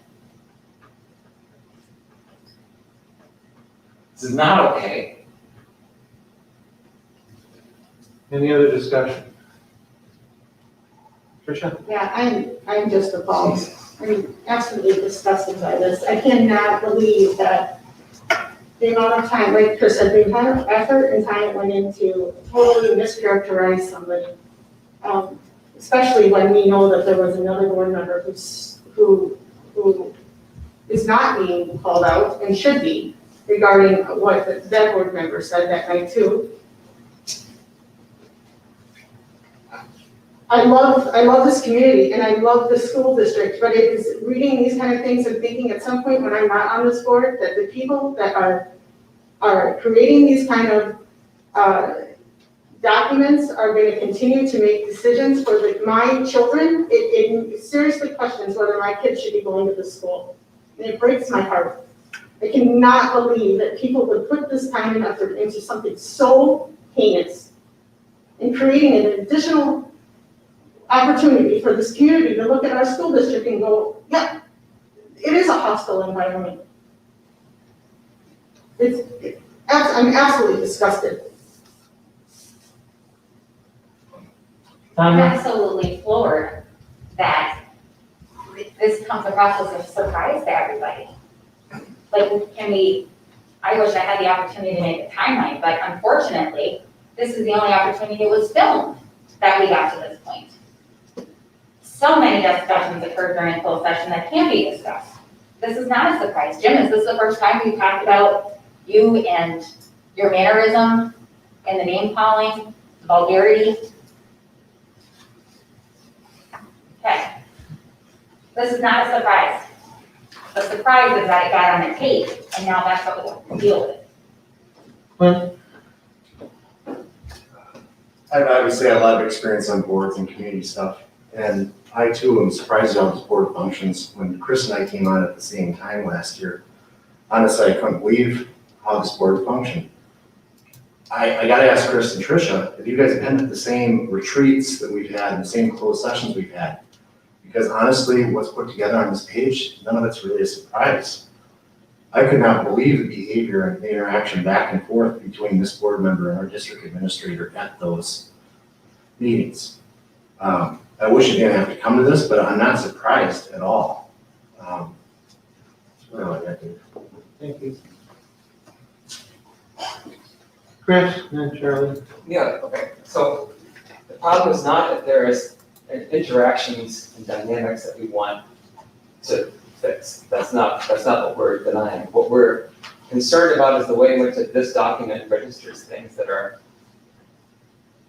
This is not okay. Any other discussion? Tricia? Yeah, I'm just appalled. I'm absolutely disgusted by this. I cannot believe that the amount of time, like Chris said, the amount of effort and time went into totally mischaracterize somebody. Especially when we know that there was another board member who is not being called out and should be regarding what that board member said that night too. I love this community and I love the school district, but it is reading these kind of things and thinking at some point when I'm not on this board that the people that are creating these kind of documents are going to continue to make decisions for my children. It seriously questions whether my kids should be going to this school. And it breaks my heart. I cannot believe that people would put this time and effort into something so heinous and creating an additional opportunity for this community to look at our school district and go, yeah, it is a hostile environment. I'm absolutely disgusted. I'm Tanya? absolutely floored that this comes across as a surprise to everybody. Like, I wish I had the opportunity to make a timeline, but unfortunately, this is the only opportunity it was filmed that we got to this point. So many discussions occurred during closed session that can't be discussed. This is not a surprise. Jim, is this the first time we've talked about you and your mannerism and the name calling, vulgarity? Okay. This is not a surprise. The surprise is that it got on the tape, and now that's what we'll deal with. Clint? I obviously have a lot of experience on boards and community stuff, and I too am surprised at how this board functions. When Chris and I came on at the same time last year, honestly, I couldn't believe how this board functioned. I gotta ask Chris and Tricia, if you guys have been at the same retreats that we've had and the same closed sessions we've had, because honestly, what's put together on this page, none of it's really a surprise. I could not believe the behavior and the interaction back and forth between this board member and our district administrator at those meetings. I wish it didn't have to come to this, but I'm not surprised at all. That's really all I got to do. Thank you. Chris, and then Charlie. Yeah, okay, so the problem is not that there is interactions and dynamics that we want to fix. That's not what we're denying. What we're concerned about is the way in which this document registers things that are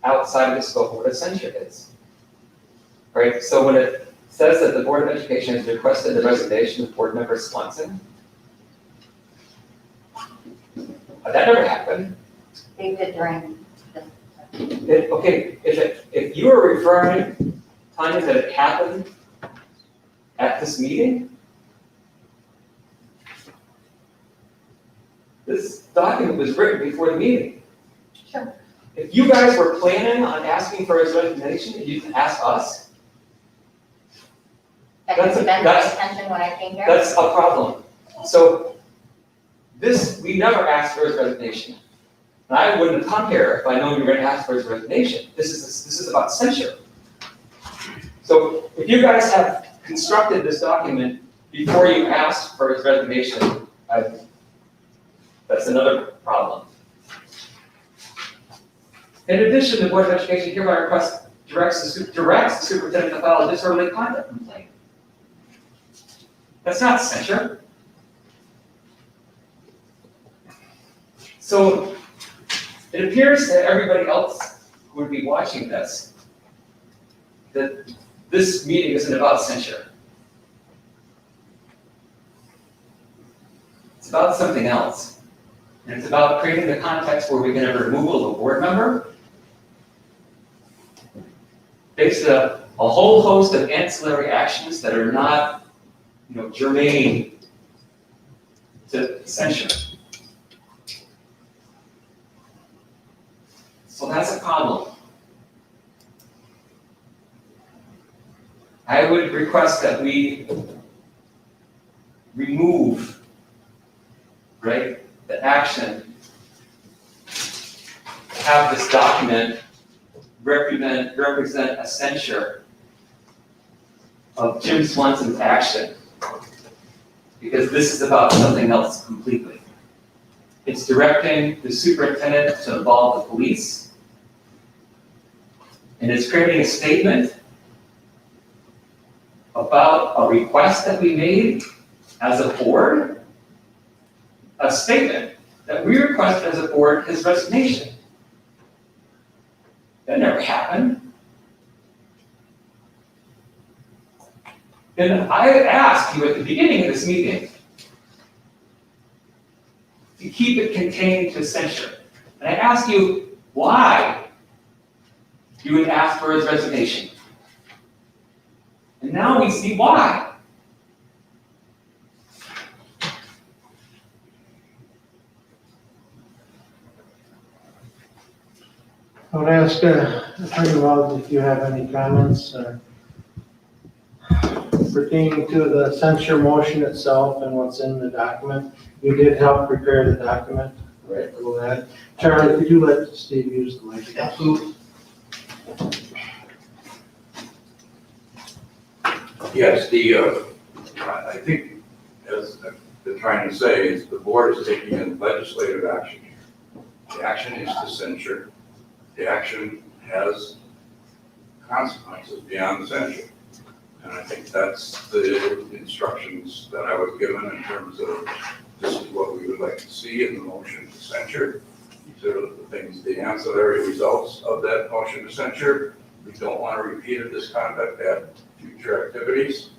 outside of the scope of what a censure is. Right, so when it says that the Board of Education has requested the resignation of Board Member Swanson, that never happened. They did during Okay, if you are referring, Tanya, that it happened at this meeting, this document was written before the meeting. Sure. If you guys were planning on asking for his resignation, you can ask us. that could have been my That's- intention when I came here. That's a problem. So we never asked for his resignation. And I wouldn't have come here if I known you were gonna ask for his resignation. This is about censure. So if you guys have constructed this document before you asked for his resignation, that's another problem. In addition, the Board of Education hereby directs the superintendent to file a disorderly conduct complaint. That's not censure. So it appears to everybody else who would be watching this that this meeting isn't about censure. It's about something else. And it's about creating the context where we can have a removal of a board member based on a whole host of ancillary actions that are not, germane to censure. So that's a problem. I would request that we remove, the action to have this document represent a censure of Jim Swanson's action, because this is about something else completely. It's directing the superintendent to involve the police, and it's creating a statement about a request that we made as a board, a statement that we requested as a board his resignation. That never happened. And I asked you at the beginning of this meeting to keep it contained to censure. And I asked you why you would ask for his resignation. And now we see why. I would ask Attorney Wells if you have any comments pertaining to the censure motion itself and what's in the document. You did help prepare the document. Right. Go ahead. Charlie, could you let Steve use the mic? Absolutely. Yes, I think, as they're trying to say, is the board is taking a legislative action here. The action is to censure. The action has consequences beyond censure. And I think that's the instructions that I was given in terms of this is what we would like to see in the motion to censure. These are the things, the ancillary results of that motion to censure. We don't want to repeat this conduct at future activities.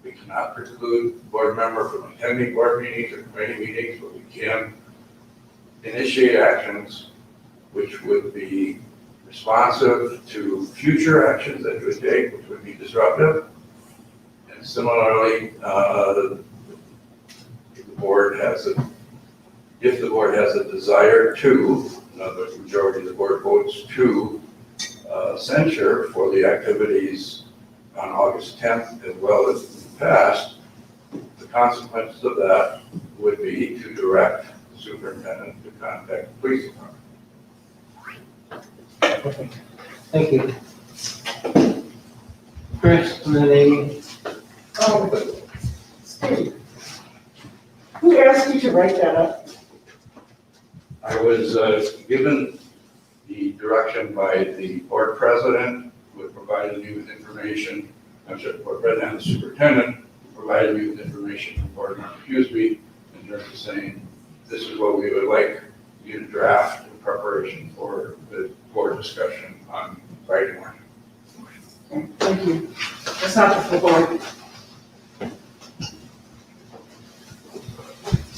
We cannot preclude the board member from attending board meetings or committee meetings, but we can initiate actions which would be responsive to future actions that you would take, which would be disruptive. And similarly, if the board has a desire to, in other words, majority of the board votes to censure for the activities on August 10th as well as in the past, the consequences of that would be to direct the superintendent to contact the police department. Okay. Thank you. Chris, and then Amy. Steve, who asked you to write that up? I was given the direction by the board president, who had provided me with information, I'm sorry, the board president and the superintendent, who provided me with information from board member Huseby in terms of saying, this is what we would like you to draft in preparation for the board discussion on Friday morning. Thank you. That's not the full board.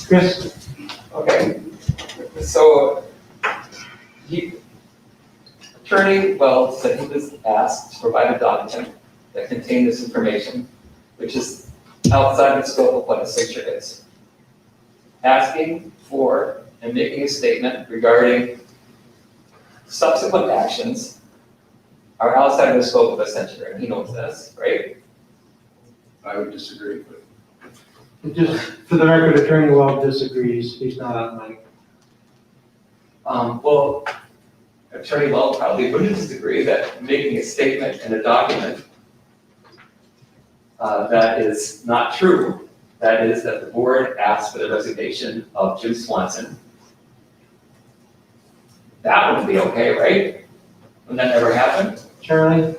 Chris? Okay, so Attorney Wells said he was asked to provide a document that contained this information, which is outside the scope of what a censure is. Asking for and making a statement regarding subsequent actions are outside of the scope of a censure, and he knows this, right? I would disagree with. Just for the record, Attorney Wells disagrees. He's not on mic. Well, Attorney Wells probably wouldn't disagree that making a statement in a document that is not true That is that the board asked for the resignation of Jim Swanson. That wouldn't be okay, right? Wouldn't that ever happen? Charlie?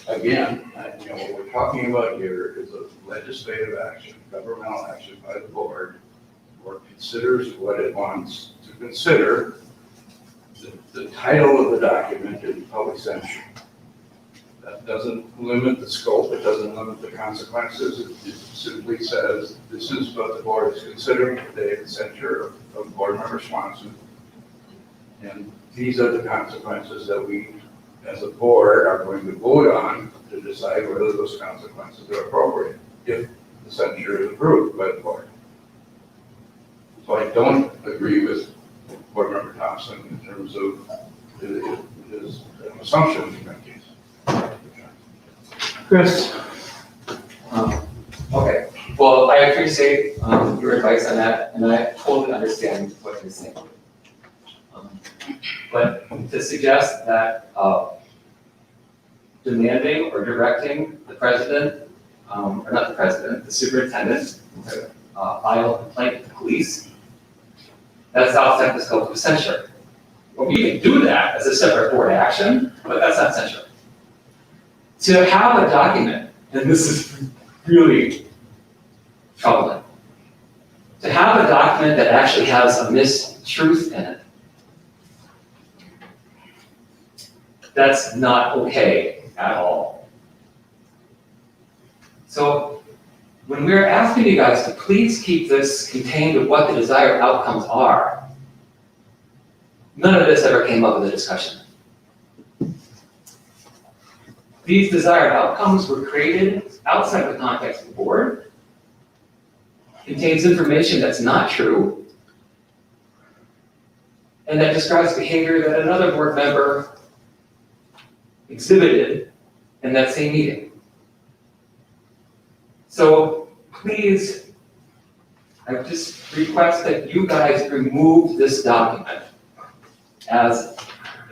Again, what we're talking about here is a legislative action, governmental action by the board, or considers what it wants to consider. The title of the document is public censure. That doesn't limit the scope, it doesn't limit the consequences, it simply says, this is what the board is considering today, the censure of board member Swanson. And these are the consequences that we, as a board, are going to vote on to decide whether those consequences are appropriate, if the censure is approved by the board. So I don't agree with board member Thompson in terms of his assumptions in that case. Chris? Okay, well, I appreciate your advice on that, and I totally understand what you're saying. But to suggest that demanding or directing the president, or not the president, the superintendent, to file a complaint with the police, that's outside the scope of censure. Well, we can do that as a separate board action, but that's not censure. To have a document, and this is really troubling, to have a document that actually has a mistruth in it, that's not okay at all. So when we're asking you guys to please keep this contained to what the desired outcomes are, none of this ever came up in the discussion. These desired outcomes were created outside the context of the board, contains information that's not true, and that describes behavior that another board member exhibited in that same meeting. So please, I just request that you guys remove this document as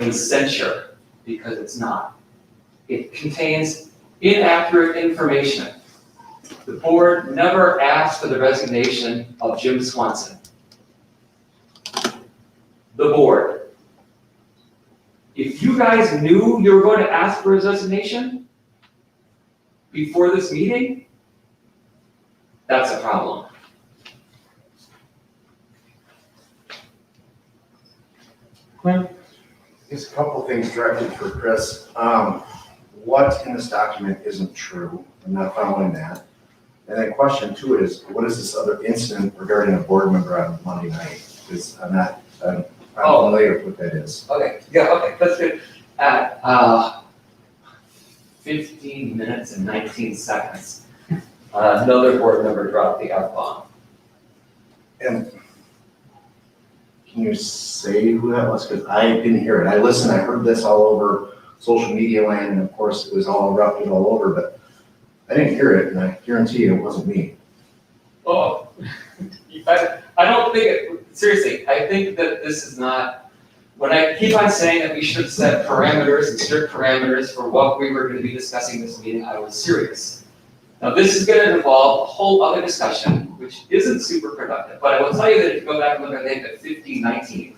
a censure, because it's not. It contains inaccurate information. The board never asked for the resignation of Jim Swanson. The board. If you guys knew you were going to ask for his resignation before this meeting, that's a problem. Quinn? Just a couple of things directed for Chris. What in this document isn't true? I'm not following that. And then question two is, what is this other incident regarding a board member on Monday night? Because I'm familiar with what that is. Okay, yeah, okay, that's good. At 15 minutes and 19 seconds, another board member dropped the F-bomb. And can you say who that was? Because I didn't hear it. I listened, I heard this all over social media land, and of course it was all erupted all over, but I didn't hear it, and I guarantee you it wasn't me. Oh, I don't think it, seriously, I think that this is not, when I keep on saying that we should set parameters and strict parameters for what we were going to be discussing this meeting, I was serious. Now, this is going to involve a whole other discussion, which isn't super productive, but I will tell you that if you go back and look at the 1519,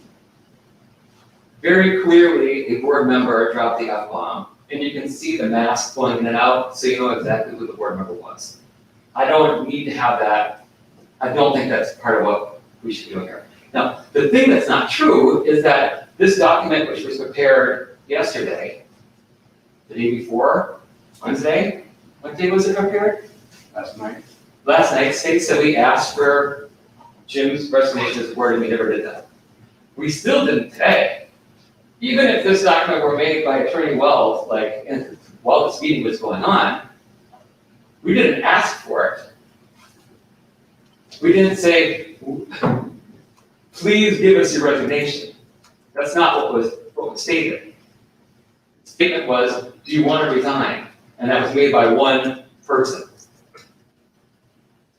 very clearly a board member dropped the F-bomb, and you can see the mask going in and out, so you know exactly who the board member was. I don't need to have that. I don't think that's part of what we should be doing here. Now, the thing that's not true is that this document, which was prepared yesterday, the day before, Wednesday, what day was it prepared? Last night. Last night, states that we asked for Jim's resignation as board, and we never did that. We still didn't today. Even if this document were made by Attorney Wells, while this meeting was going on, we didn't ask for it. We didn't say, please give us your resignation. That's not what was stated. The statement was, do you want to resign? And that was made by one person.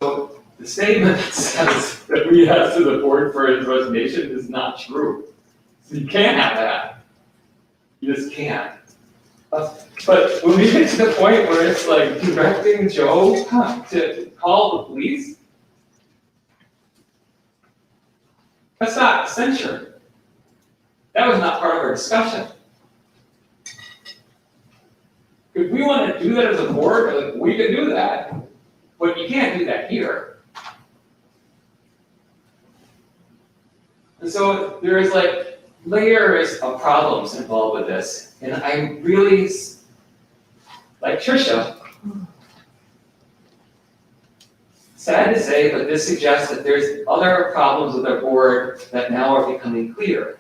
So the statement that says that we asked to the board for his resignation is not true. So you can't have that. You just can't. But when we get to the point where it's like directing Joe to call the police, that's not censure. That was not part of our discussion. If we want to do that as a board, like, we can do that, but you can't do that here. And so there is like layers of problems involved with this, and I'm really, like Tricia, sad to say, but this suggests that there's other problems with our board that now are becoming clear.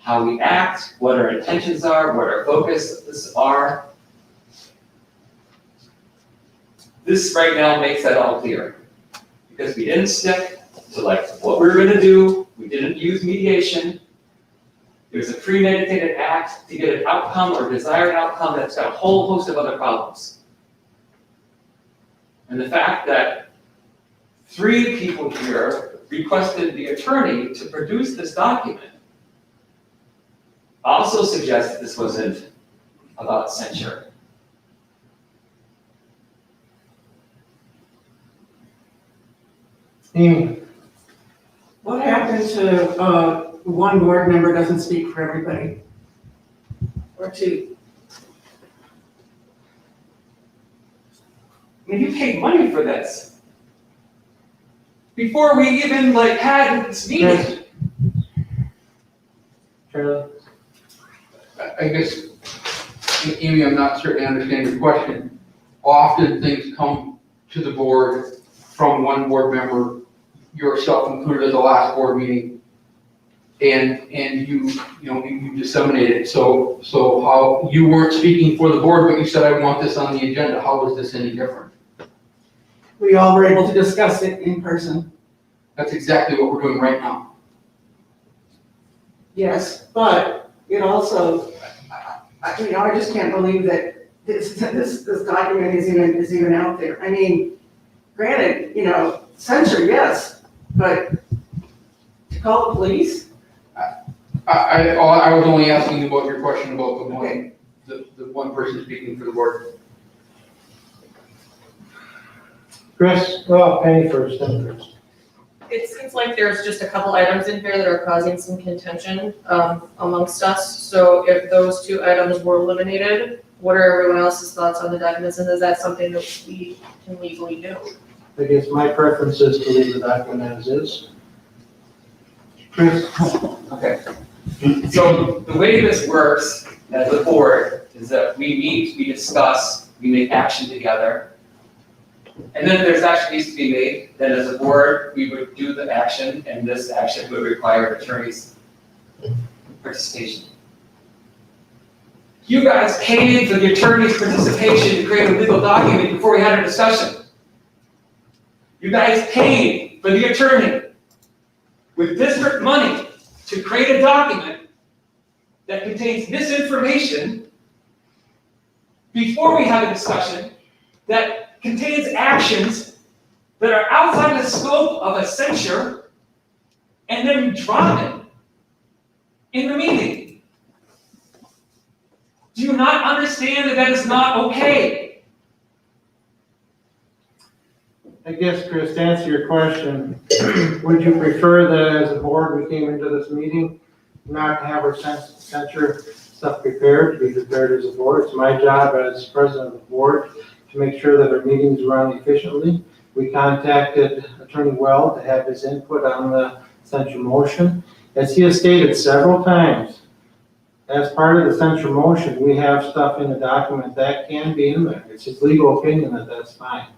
How we act, what our intentions are, what our focuses are. This right now makes that all clear. Because we didn't stick to like what we were gonna do, we didn't use mediation. It was a premeditated act to get an outcome or desired outcome that's got a whole host of other problems. And the fact that 3 people here requested the attorney to produce this document also suggests that this wasn't about censure. Amy, What happened to, one board member doesn't speak for everybody? Or 2? I mean, you paid money for this. Before we even like had this meeting. Charlie? I guess, Amy, I'm not certain I understand your question. Often things come to the board from one board member, yourself included at the last board meeting, and you disseminate it. So how, you weren't speaking for the board, but you said, I want this on the agenda. How is this any different? We all were able to discuss it in person. That's exactly what we're doing right now. Yes, but it also, I just can't believe that this document is even out there. I mean, granted, censure, yes, but to call the police? I was only asking about your question about the one person speaking for the board. Chris, well, Penny first, then Chris. It seems like there's just a couple items in here that are causing some contention amongst us. So if those 2 items were eliminated, what are everyone else's thoughts on the documents? And is that something that we can legally do? I guess my preference is to leave the document as is. Chris? Okay. So the way this works as a board is that we meet, we discuss, we make action together. And then if there's action needs to be made, then as a board, we would do the action, and this action would require attorney's participation. You guys paid for the attorney's participation to create a legal document before we had a discussion. You guys paid for the attorney with district money to create a document that contains this information before we have a discussion that contains actions that are outside the scope of a censure, and then you drop it in the meeting. Do you not understand that that is not okay? I guess, Chris, to answer your question, would you prefer that as a board, we came into this meeting, not have our censure stuff prepared, to be prepared as a board? It's my job as president of the board to make sure that our meetings run efficiently. We contacted Attorney Well to have his input on the censure motion. As he has stated several times, as part of the censure motion, we have stuff in the document that can be in there. It's his legal opinion that that's fine.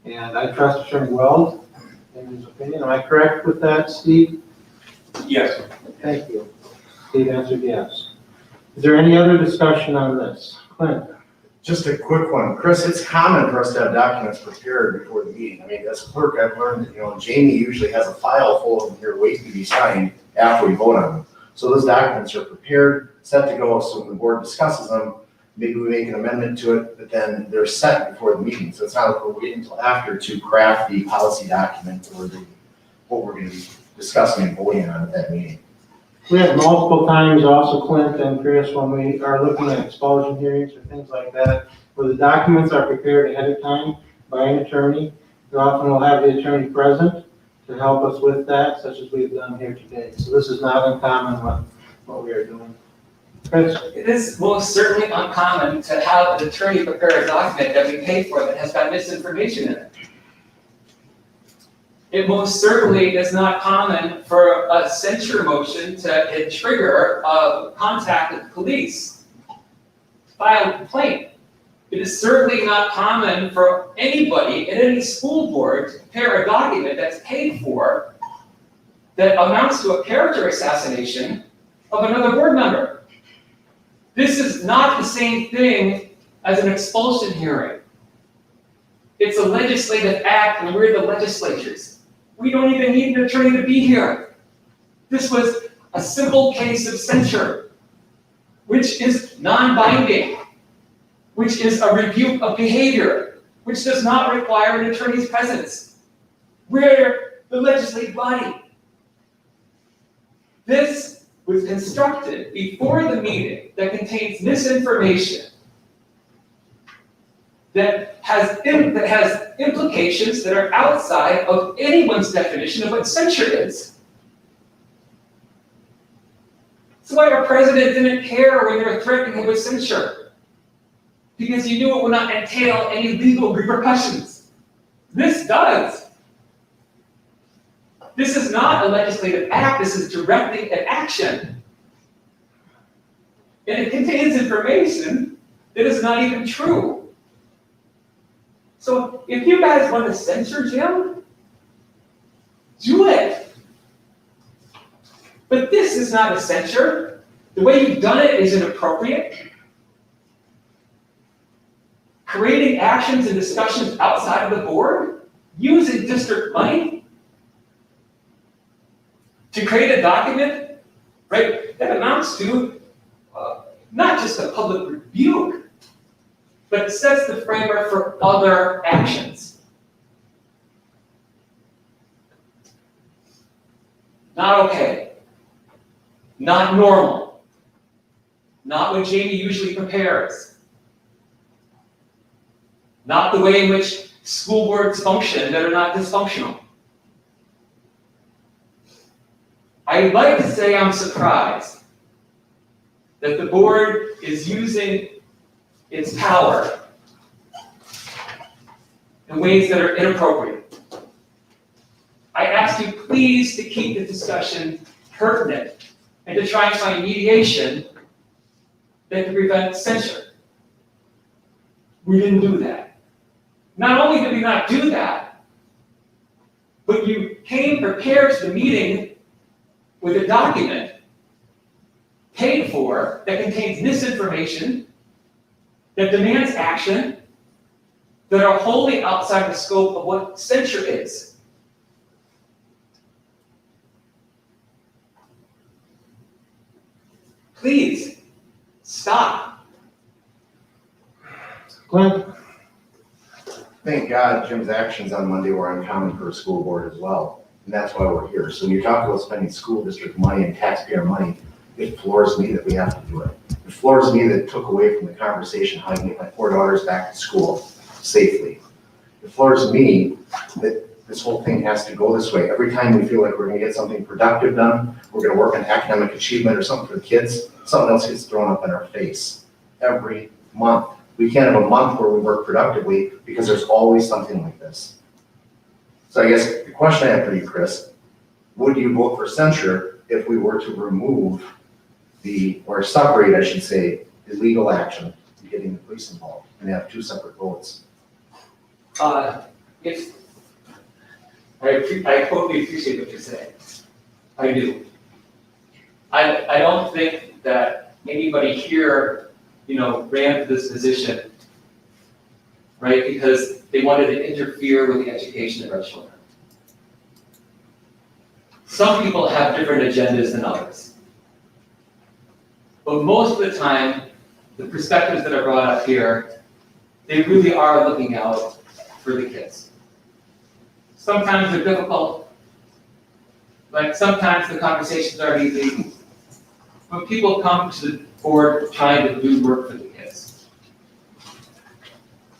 And I trust Attorney Weld in his opinion. Am I correct with that, Steve? Yes. Thank you. Steve answered yes. Is there any other discussion on this? Clint? Just a quick one. Chris, it's common for us to have documents prepared before the meeting. I mean, as a clerk, I've learned that, Jamie usually has a file full of them here waiting to be signed after we vote on them. So those documents are prepared, set to go, so when the board discusses them, maybe we make an amendment to it, but then they're set before the meeting. So it's not like we're waiting until after to craft the policy document or what we're going to be discussing and voting on at that meeting. We have multiple times also, Clint and Chris, when we are looking at expulsion hearings or things like that, where the documents are prepared ahead of time by an attorney. We often will have the attorney present to help us with that, such as we've done here today. So this is not uncommon what we are doing. Chris? It is most certainly uncommon to have an attorney prepare a document that we pay for that has got misinformation in it. It most certainly is not common for a censure motion to trigger a contact with the police, file a complaint. It is certainly not common for anybody in any school board to prepare a document that's paid for that amounts to a character assassination of another board member. This is not the same thing as an expulsion hearing. It's a legislative act and we're the legislatures. We don't even need an attorney to be here. This was a simple case of censure, which is non-binding, which is a rebuke of behavior, which does not require an attorney's presence. We're the legislative body. This was constructed before the meeting that contains misinformation that has implications that are outside of anyone's definition of what censure is. That's why our president didn't care when they were threatening him with censure, because he knew it would not entail any legal repercussions. This does. This is not a legislative act, this is directing an action. And it contains information that is not even true. So if you guys want to censure Jim, do it. But this is not a censure. The way you've done it is inappropriate. Creating actions and discussions outside of the board, using district money to create a document, right, that amounts to not just a public rebuke, but sets the framework for other actions. Not okay. Not normal. Not what Jamie usually prepares. Not the way in which school boards function that are not dysfunctional. I'd like to say I'm surprised that the board is using its power in ways that are inappropriate. I ask you please to keep the discussion pertinent and to try and find mediation that can prevent censure. We didn't do that. Not only did we not do that, but you came prepared to the meeting with a document paid for that contains misinformation that demands action that are wholly outside the scope of what censure is. Please, stop. Clint? Thank God Jim's actions on Monday were uncommon for a school board as well, and that's why we're here. So when you talk about spending school district money and taxpayer money, it floors me that we have to do it. It floors me that it took away from the conversation how to get my 4 daughters back to school safely. It floors me that this whole thing has to go this way. Every time we feel like we're gonna get something productive done, we're gonna work on academic achievement or something for the kids, something else gets thrown up in our face every month. We can't have a month where we work productively because there's always something like this. So I guess the question I have for you, Chris, would you vote for censure if we were to remove or separate, I should say, the legal action and getting the police involved and have 2 separate votes? If I totally appreciate what you're saying. I do. I don't think that anybody here, ran for this position, right, because they wanted to interfere with the education of our children. Some people have different agendas than others. But most of the time, the perspectives that are brought up here, they really are looking out for the kids. Sometimes they're difficult, like sometimes the conversations are easy, when people come to the board trying to do work for the kids.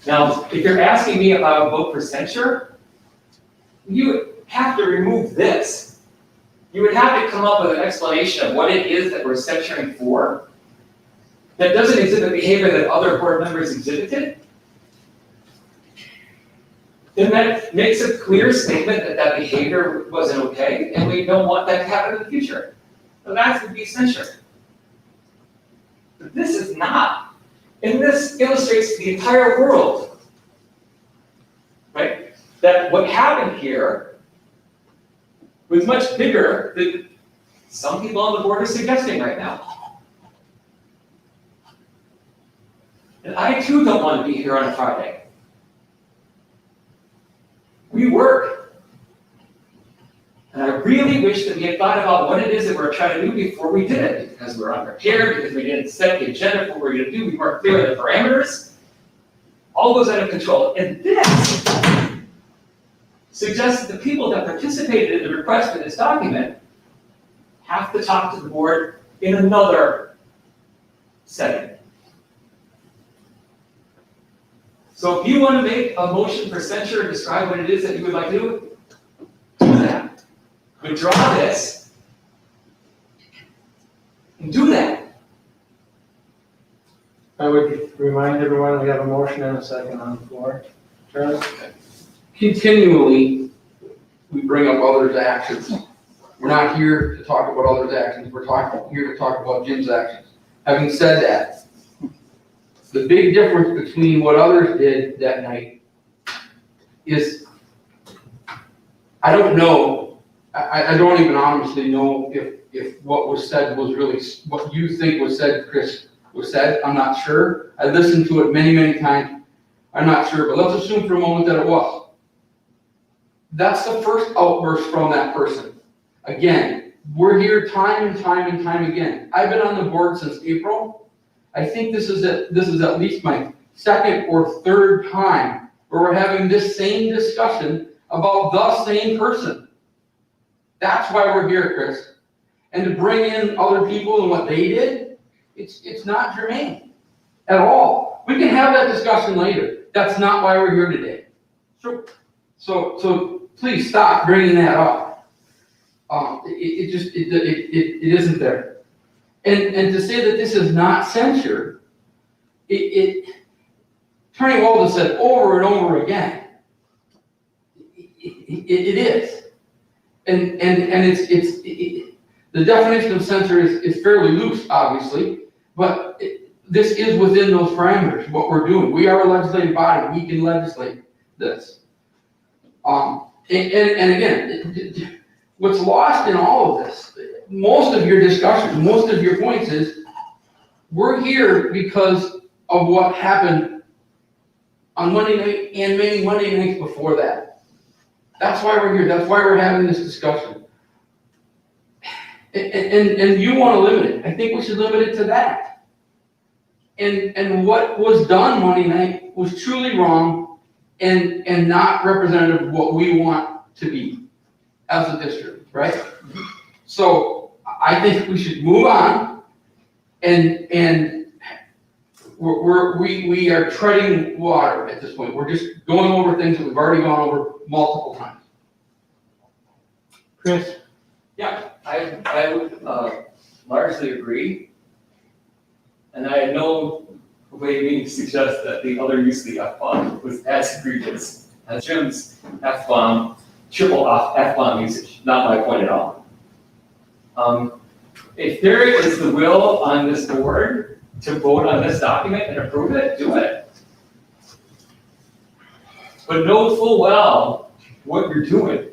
Now, if you're asking me if I would vote for censure, you have to remove this. You would have to come up with an explanation of what it is that we're censuring for that doesn't exhibit behavior that other board members exhibited. Then that makes a clear statement that that behavior wasn't okay, and we don't want that to happen in the future. So that would be censure. But this is not. And this illustrates to the entire world, right? That what happened here was much bigger than some people on the board are suggesting right now. And I too don't want to be here on a Friday. We work. And I really wish that we had thought about what it is that we're trying to do before we did it, because we're unprepared, because we didn't set the agenda for what we're going to do, we weren't clear on the parameters. All goes out of control. And this suggests that the people that participated in the request for this document have to talk to the board in another setting. So if you want to make a motion for censure and describe what it is that you would like to do that. Withdraw this and do that. I would remind everyone, we have a motion and a second on the floor. Charlie? Continually, we bring up others' actions. We're not here to talk about others' actions, we're here to talk about Jim's actions. Having said that, the big difference between what others did that night is, I don't know, I don't even honestly know if what was said was really, what you think was said, Chris, was said. I'm not sure. I listened to it many, many times. I'm not sure, but let's assume for a moment that it was. That's the first outburst from that person. Again, we're here time and time and time again. I've been on the board since April. I think this is at least my second or third time where we're having this same discussion about the same person. That's why we're here, Chris. And to bring in other people and what they did, it's not germane at all. We can have that discussion later. That's not why we're here today. So please stop bringing that up. It isn't there. And to say that this is not censure, Attorney Walden said over and over again, it is. And it's the definition of censure is fairly loose, obviously, but this is within those parameters, what we're doing. We are a legislative body, we can legislate this. And again, what's lost in all of this, most of your discussion, most of your points is, we're here because of what happened on Monday night and many Monday nights before that. That's why we're here, that's why we're having this discussion. And you want to limit it. I think we should limit it to that. And what was done Monday night was truly wrong and not representative of what we want to be as a district, right? So I think we should move on, and we are treading water at this point. We're just going over things that we've already gone over multiple times. Chris? Yeah, I would largely agree. And I had no way to suggest that the other use of the F-bomb was as egregious as Jim's F-bomb, triple F-bomb usage. Not my point at all. If there is the will on this board to vote on this document and approve it, do it. But know full well what you're doing.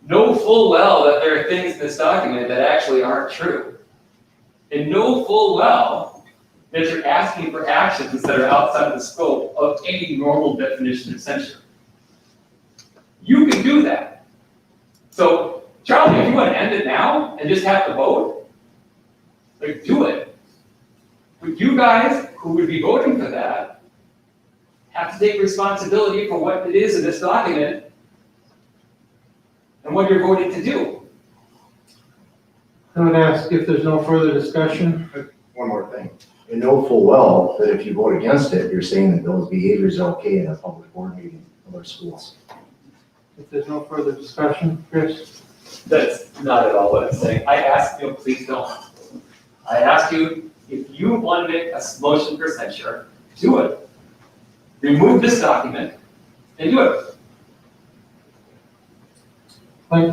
Know full well that there are things in this document that actually aren't true. And know full well that you're asking for actions that are outside of the scope of any normal definition of censure. You can do that. So, Charlie, if you want to end it now and just have to vote, like, do it. But you guys who would be voting for that have to take responsibility for what it is in this document and what you're voting to do. I would ask if there's no further discussion. One more thing. You know full well that if you vote against it, you're saying that those behaviors are okay in a public board meeting of our schools. If there's no further discussion, Chris? That's not at all what I'm saying. I asked you, please don't. I asked you, if you want to make a motion for censure, do it. Remove this document and do it.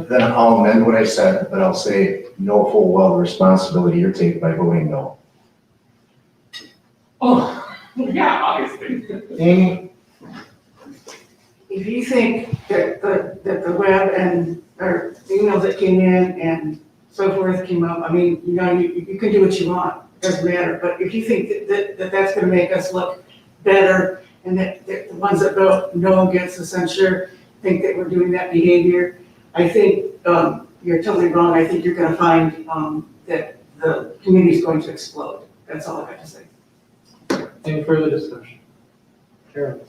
Then I'll amend what I said, but I'll say know full well the responsibility you're taking by voting no. Oh, yeah, obviously. Amy? If you think that the web and, or emails that came in and so forth came up, I mean, you know, you can do what you want, it doesn't matter. But if you think that that's gonna make us look better and that the ones that vote no against the censure think that we're doing that behavior, I think you're totally wrong. I think you're gonna find that the community's going to explode. That's all I have to say. Any further discussion? Carol?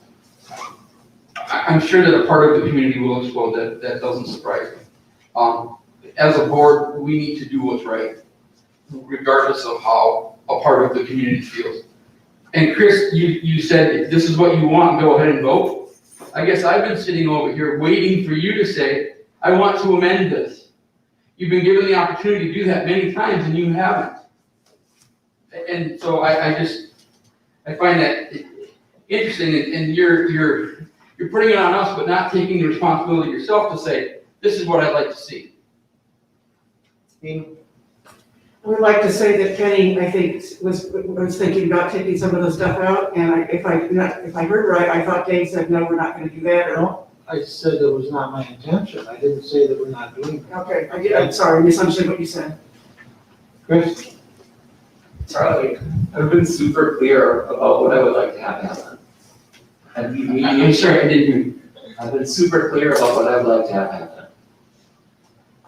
I'm sure that a part of the community will explode, that doesn't surprise me. As a board, we need to do what's right, regardless of how a part of the community feels. And Chris, you said, if this is what you want, go ahead and vote. I guess I've been sitting over here waiting for you to say, I want to amend this. You've been given the opportunity to do that many times and you haven't. And so I find that interesting, and you're putting it on us, but not taking the responsibility yourself to say, this is what I'd like to see. Amy? I would like to say that Penny, I think, was thinking about taking some of the stuff out, and if I heard right, I thought Dave said, no, we're not gonna do that, or, No, I said that was not my intention. I didn't say that we're not doing that. okay, I'm sorry, I misunderstood what you said. Chris? Charlie, I've been super clear about what I would like to have happen. I'm sorry, I didn't hear you. I've been super clear about what I would like to have happen.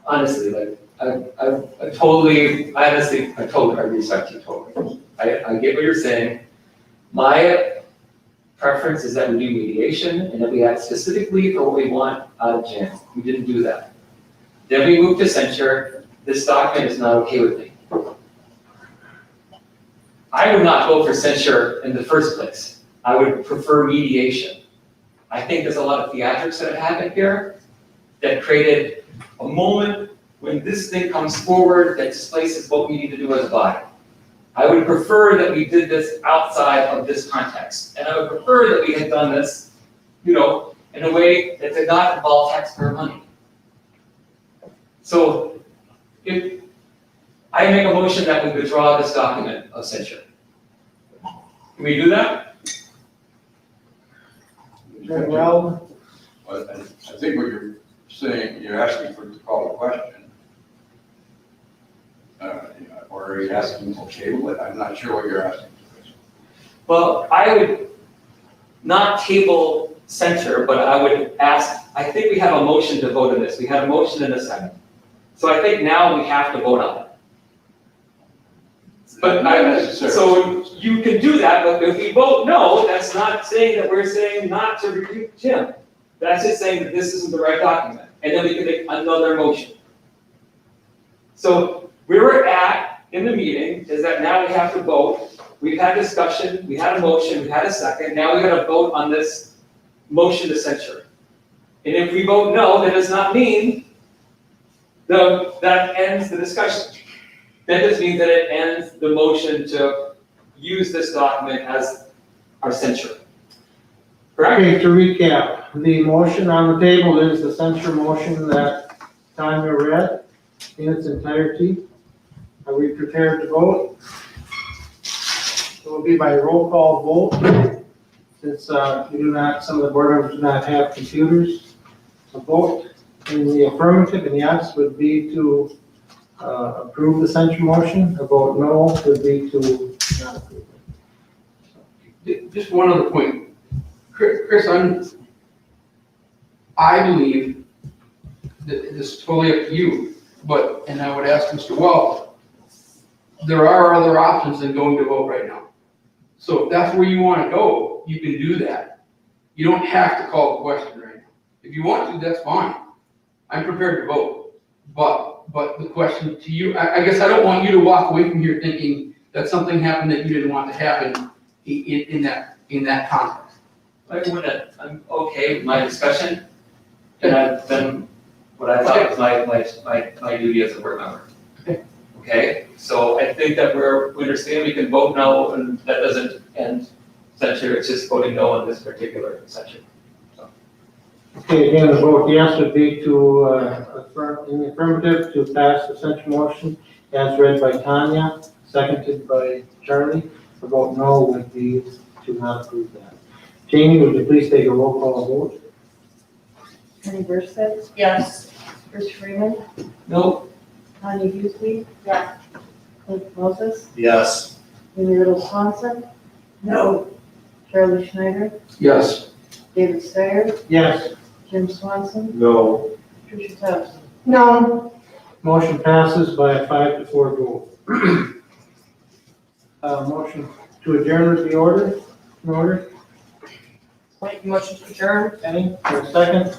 Honestly, like, I totally I respect you totally. I get what you're saying. My preference is that we do mediation and that we act specifically for what we want out of Jan. We didn't do that. Then we moved to censure. This document is not okay with me. I would not vote for censure in the first place. I would prefer mediation. I think there's a lot of theatrics that have happened here that created a moment when this thing comes forward that displaces what we need to do as a body. I would prefer that we did this outside of this context. And I would prefer that we had done this, in a way that did not involve taxpayer money. So if I make a motion that we withdraw this document of censure. Can we do that? Very well. But I think what you're saying, you're asking for to call a question. Or are you asking to table it? I'm not sure what you're asking. Well, I would not table censure, but I would ask, I think we have a motion to vote on this. We had a motion in a second. So I think now we have to vote on it. But Not necessarily. so you can do that, but if we vote no, that's not saying that we're saying not to review Jim. That's just saying that this isn't the right document, and then we can make another motion. So where we're at in the meeting is that now we have to vote. We've had discussion, we had a motion, we had a second, now we gotta vote on this motion to censure. And if we vote no, that does not mean that ends the discussion. That just means that it ends the motion to use this document as our censure. Correct? Okay, to recap, the motion on the table is the censure motion that Tanya read in its entirety. Are we prepared to vote? It will be by roll call vote. Since some of the board members do not have computers, a vote in the affirmative and yes would be to approve the censure motion. A vote no would be to not approve it. Just one other point. Chris, I believe that this is totally up to you, and I would ask Mr. Wells, there are other options than going to vote right now. So if that's where you want to go, you can do that. You don't have to call the question right now. If you want to, that's fine. I'm prepared to vote, but but the question to you, I guess I don't want you to walk away from here thinking that something happened that you didn't want to happen in that context. I'm okay with my discussion, and I've done what I thought was my duty as a board member. Okay. Okay, so I think that we understand we can vote no, and that doesn't end censure, it's just voting no on this particular censure. Okay, again, the vote yes would be to, in the affirmative to pass the censure motion as read by Tanya, seconded by Charlie. The vote no would be to not approve that. Jamie, would you please take a roll call vote? Jenny Burstead, Yes. Bruce Freeman, No, Tanya Huseby, Yes. Cliff Moses, Yes. Amy Little Swanson, No. Charlie Schneider, Yes. David Steyer, Yes. Jim Swanson, No. Tricia Thompson. No. Motion passes by a 5-4 vote. Motion to adjourn is the order, in order. Make a motion to adjourn. Any, for a second?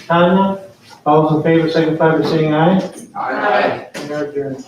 Tanya, all those in favor signify by saying aye. Aye. We are adjourned.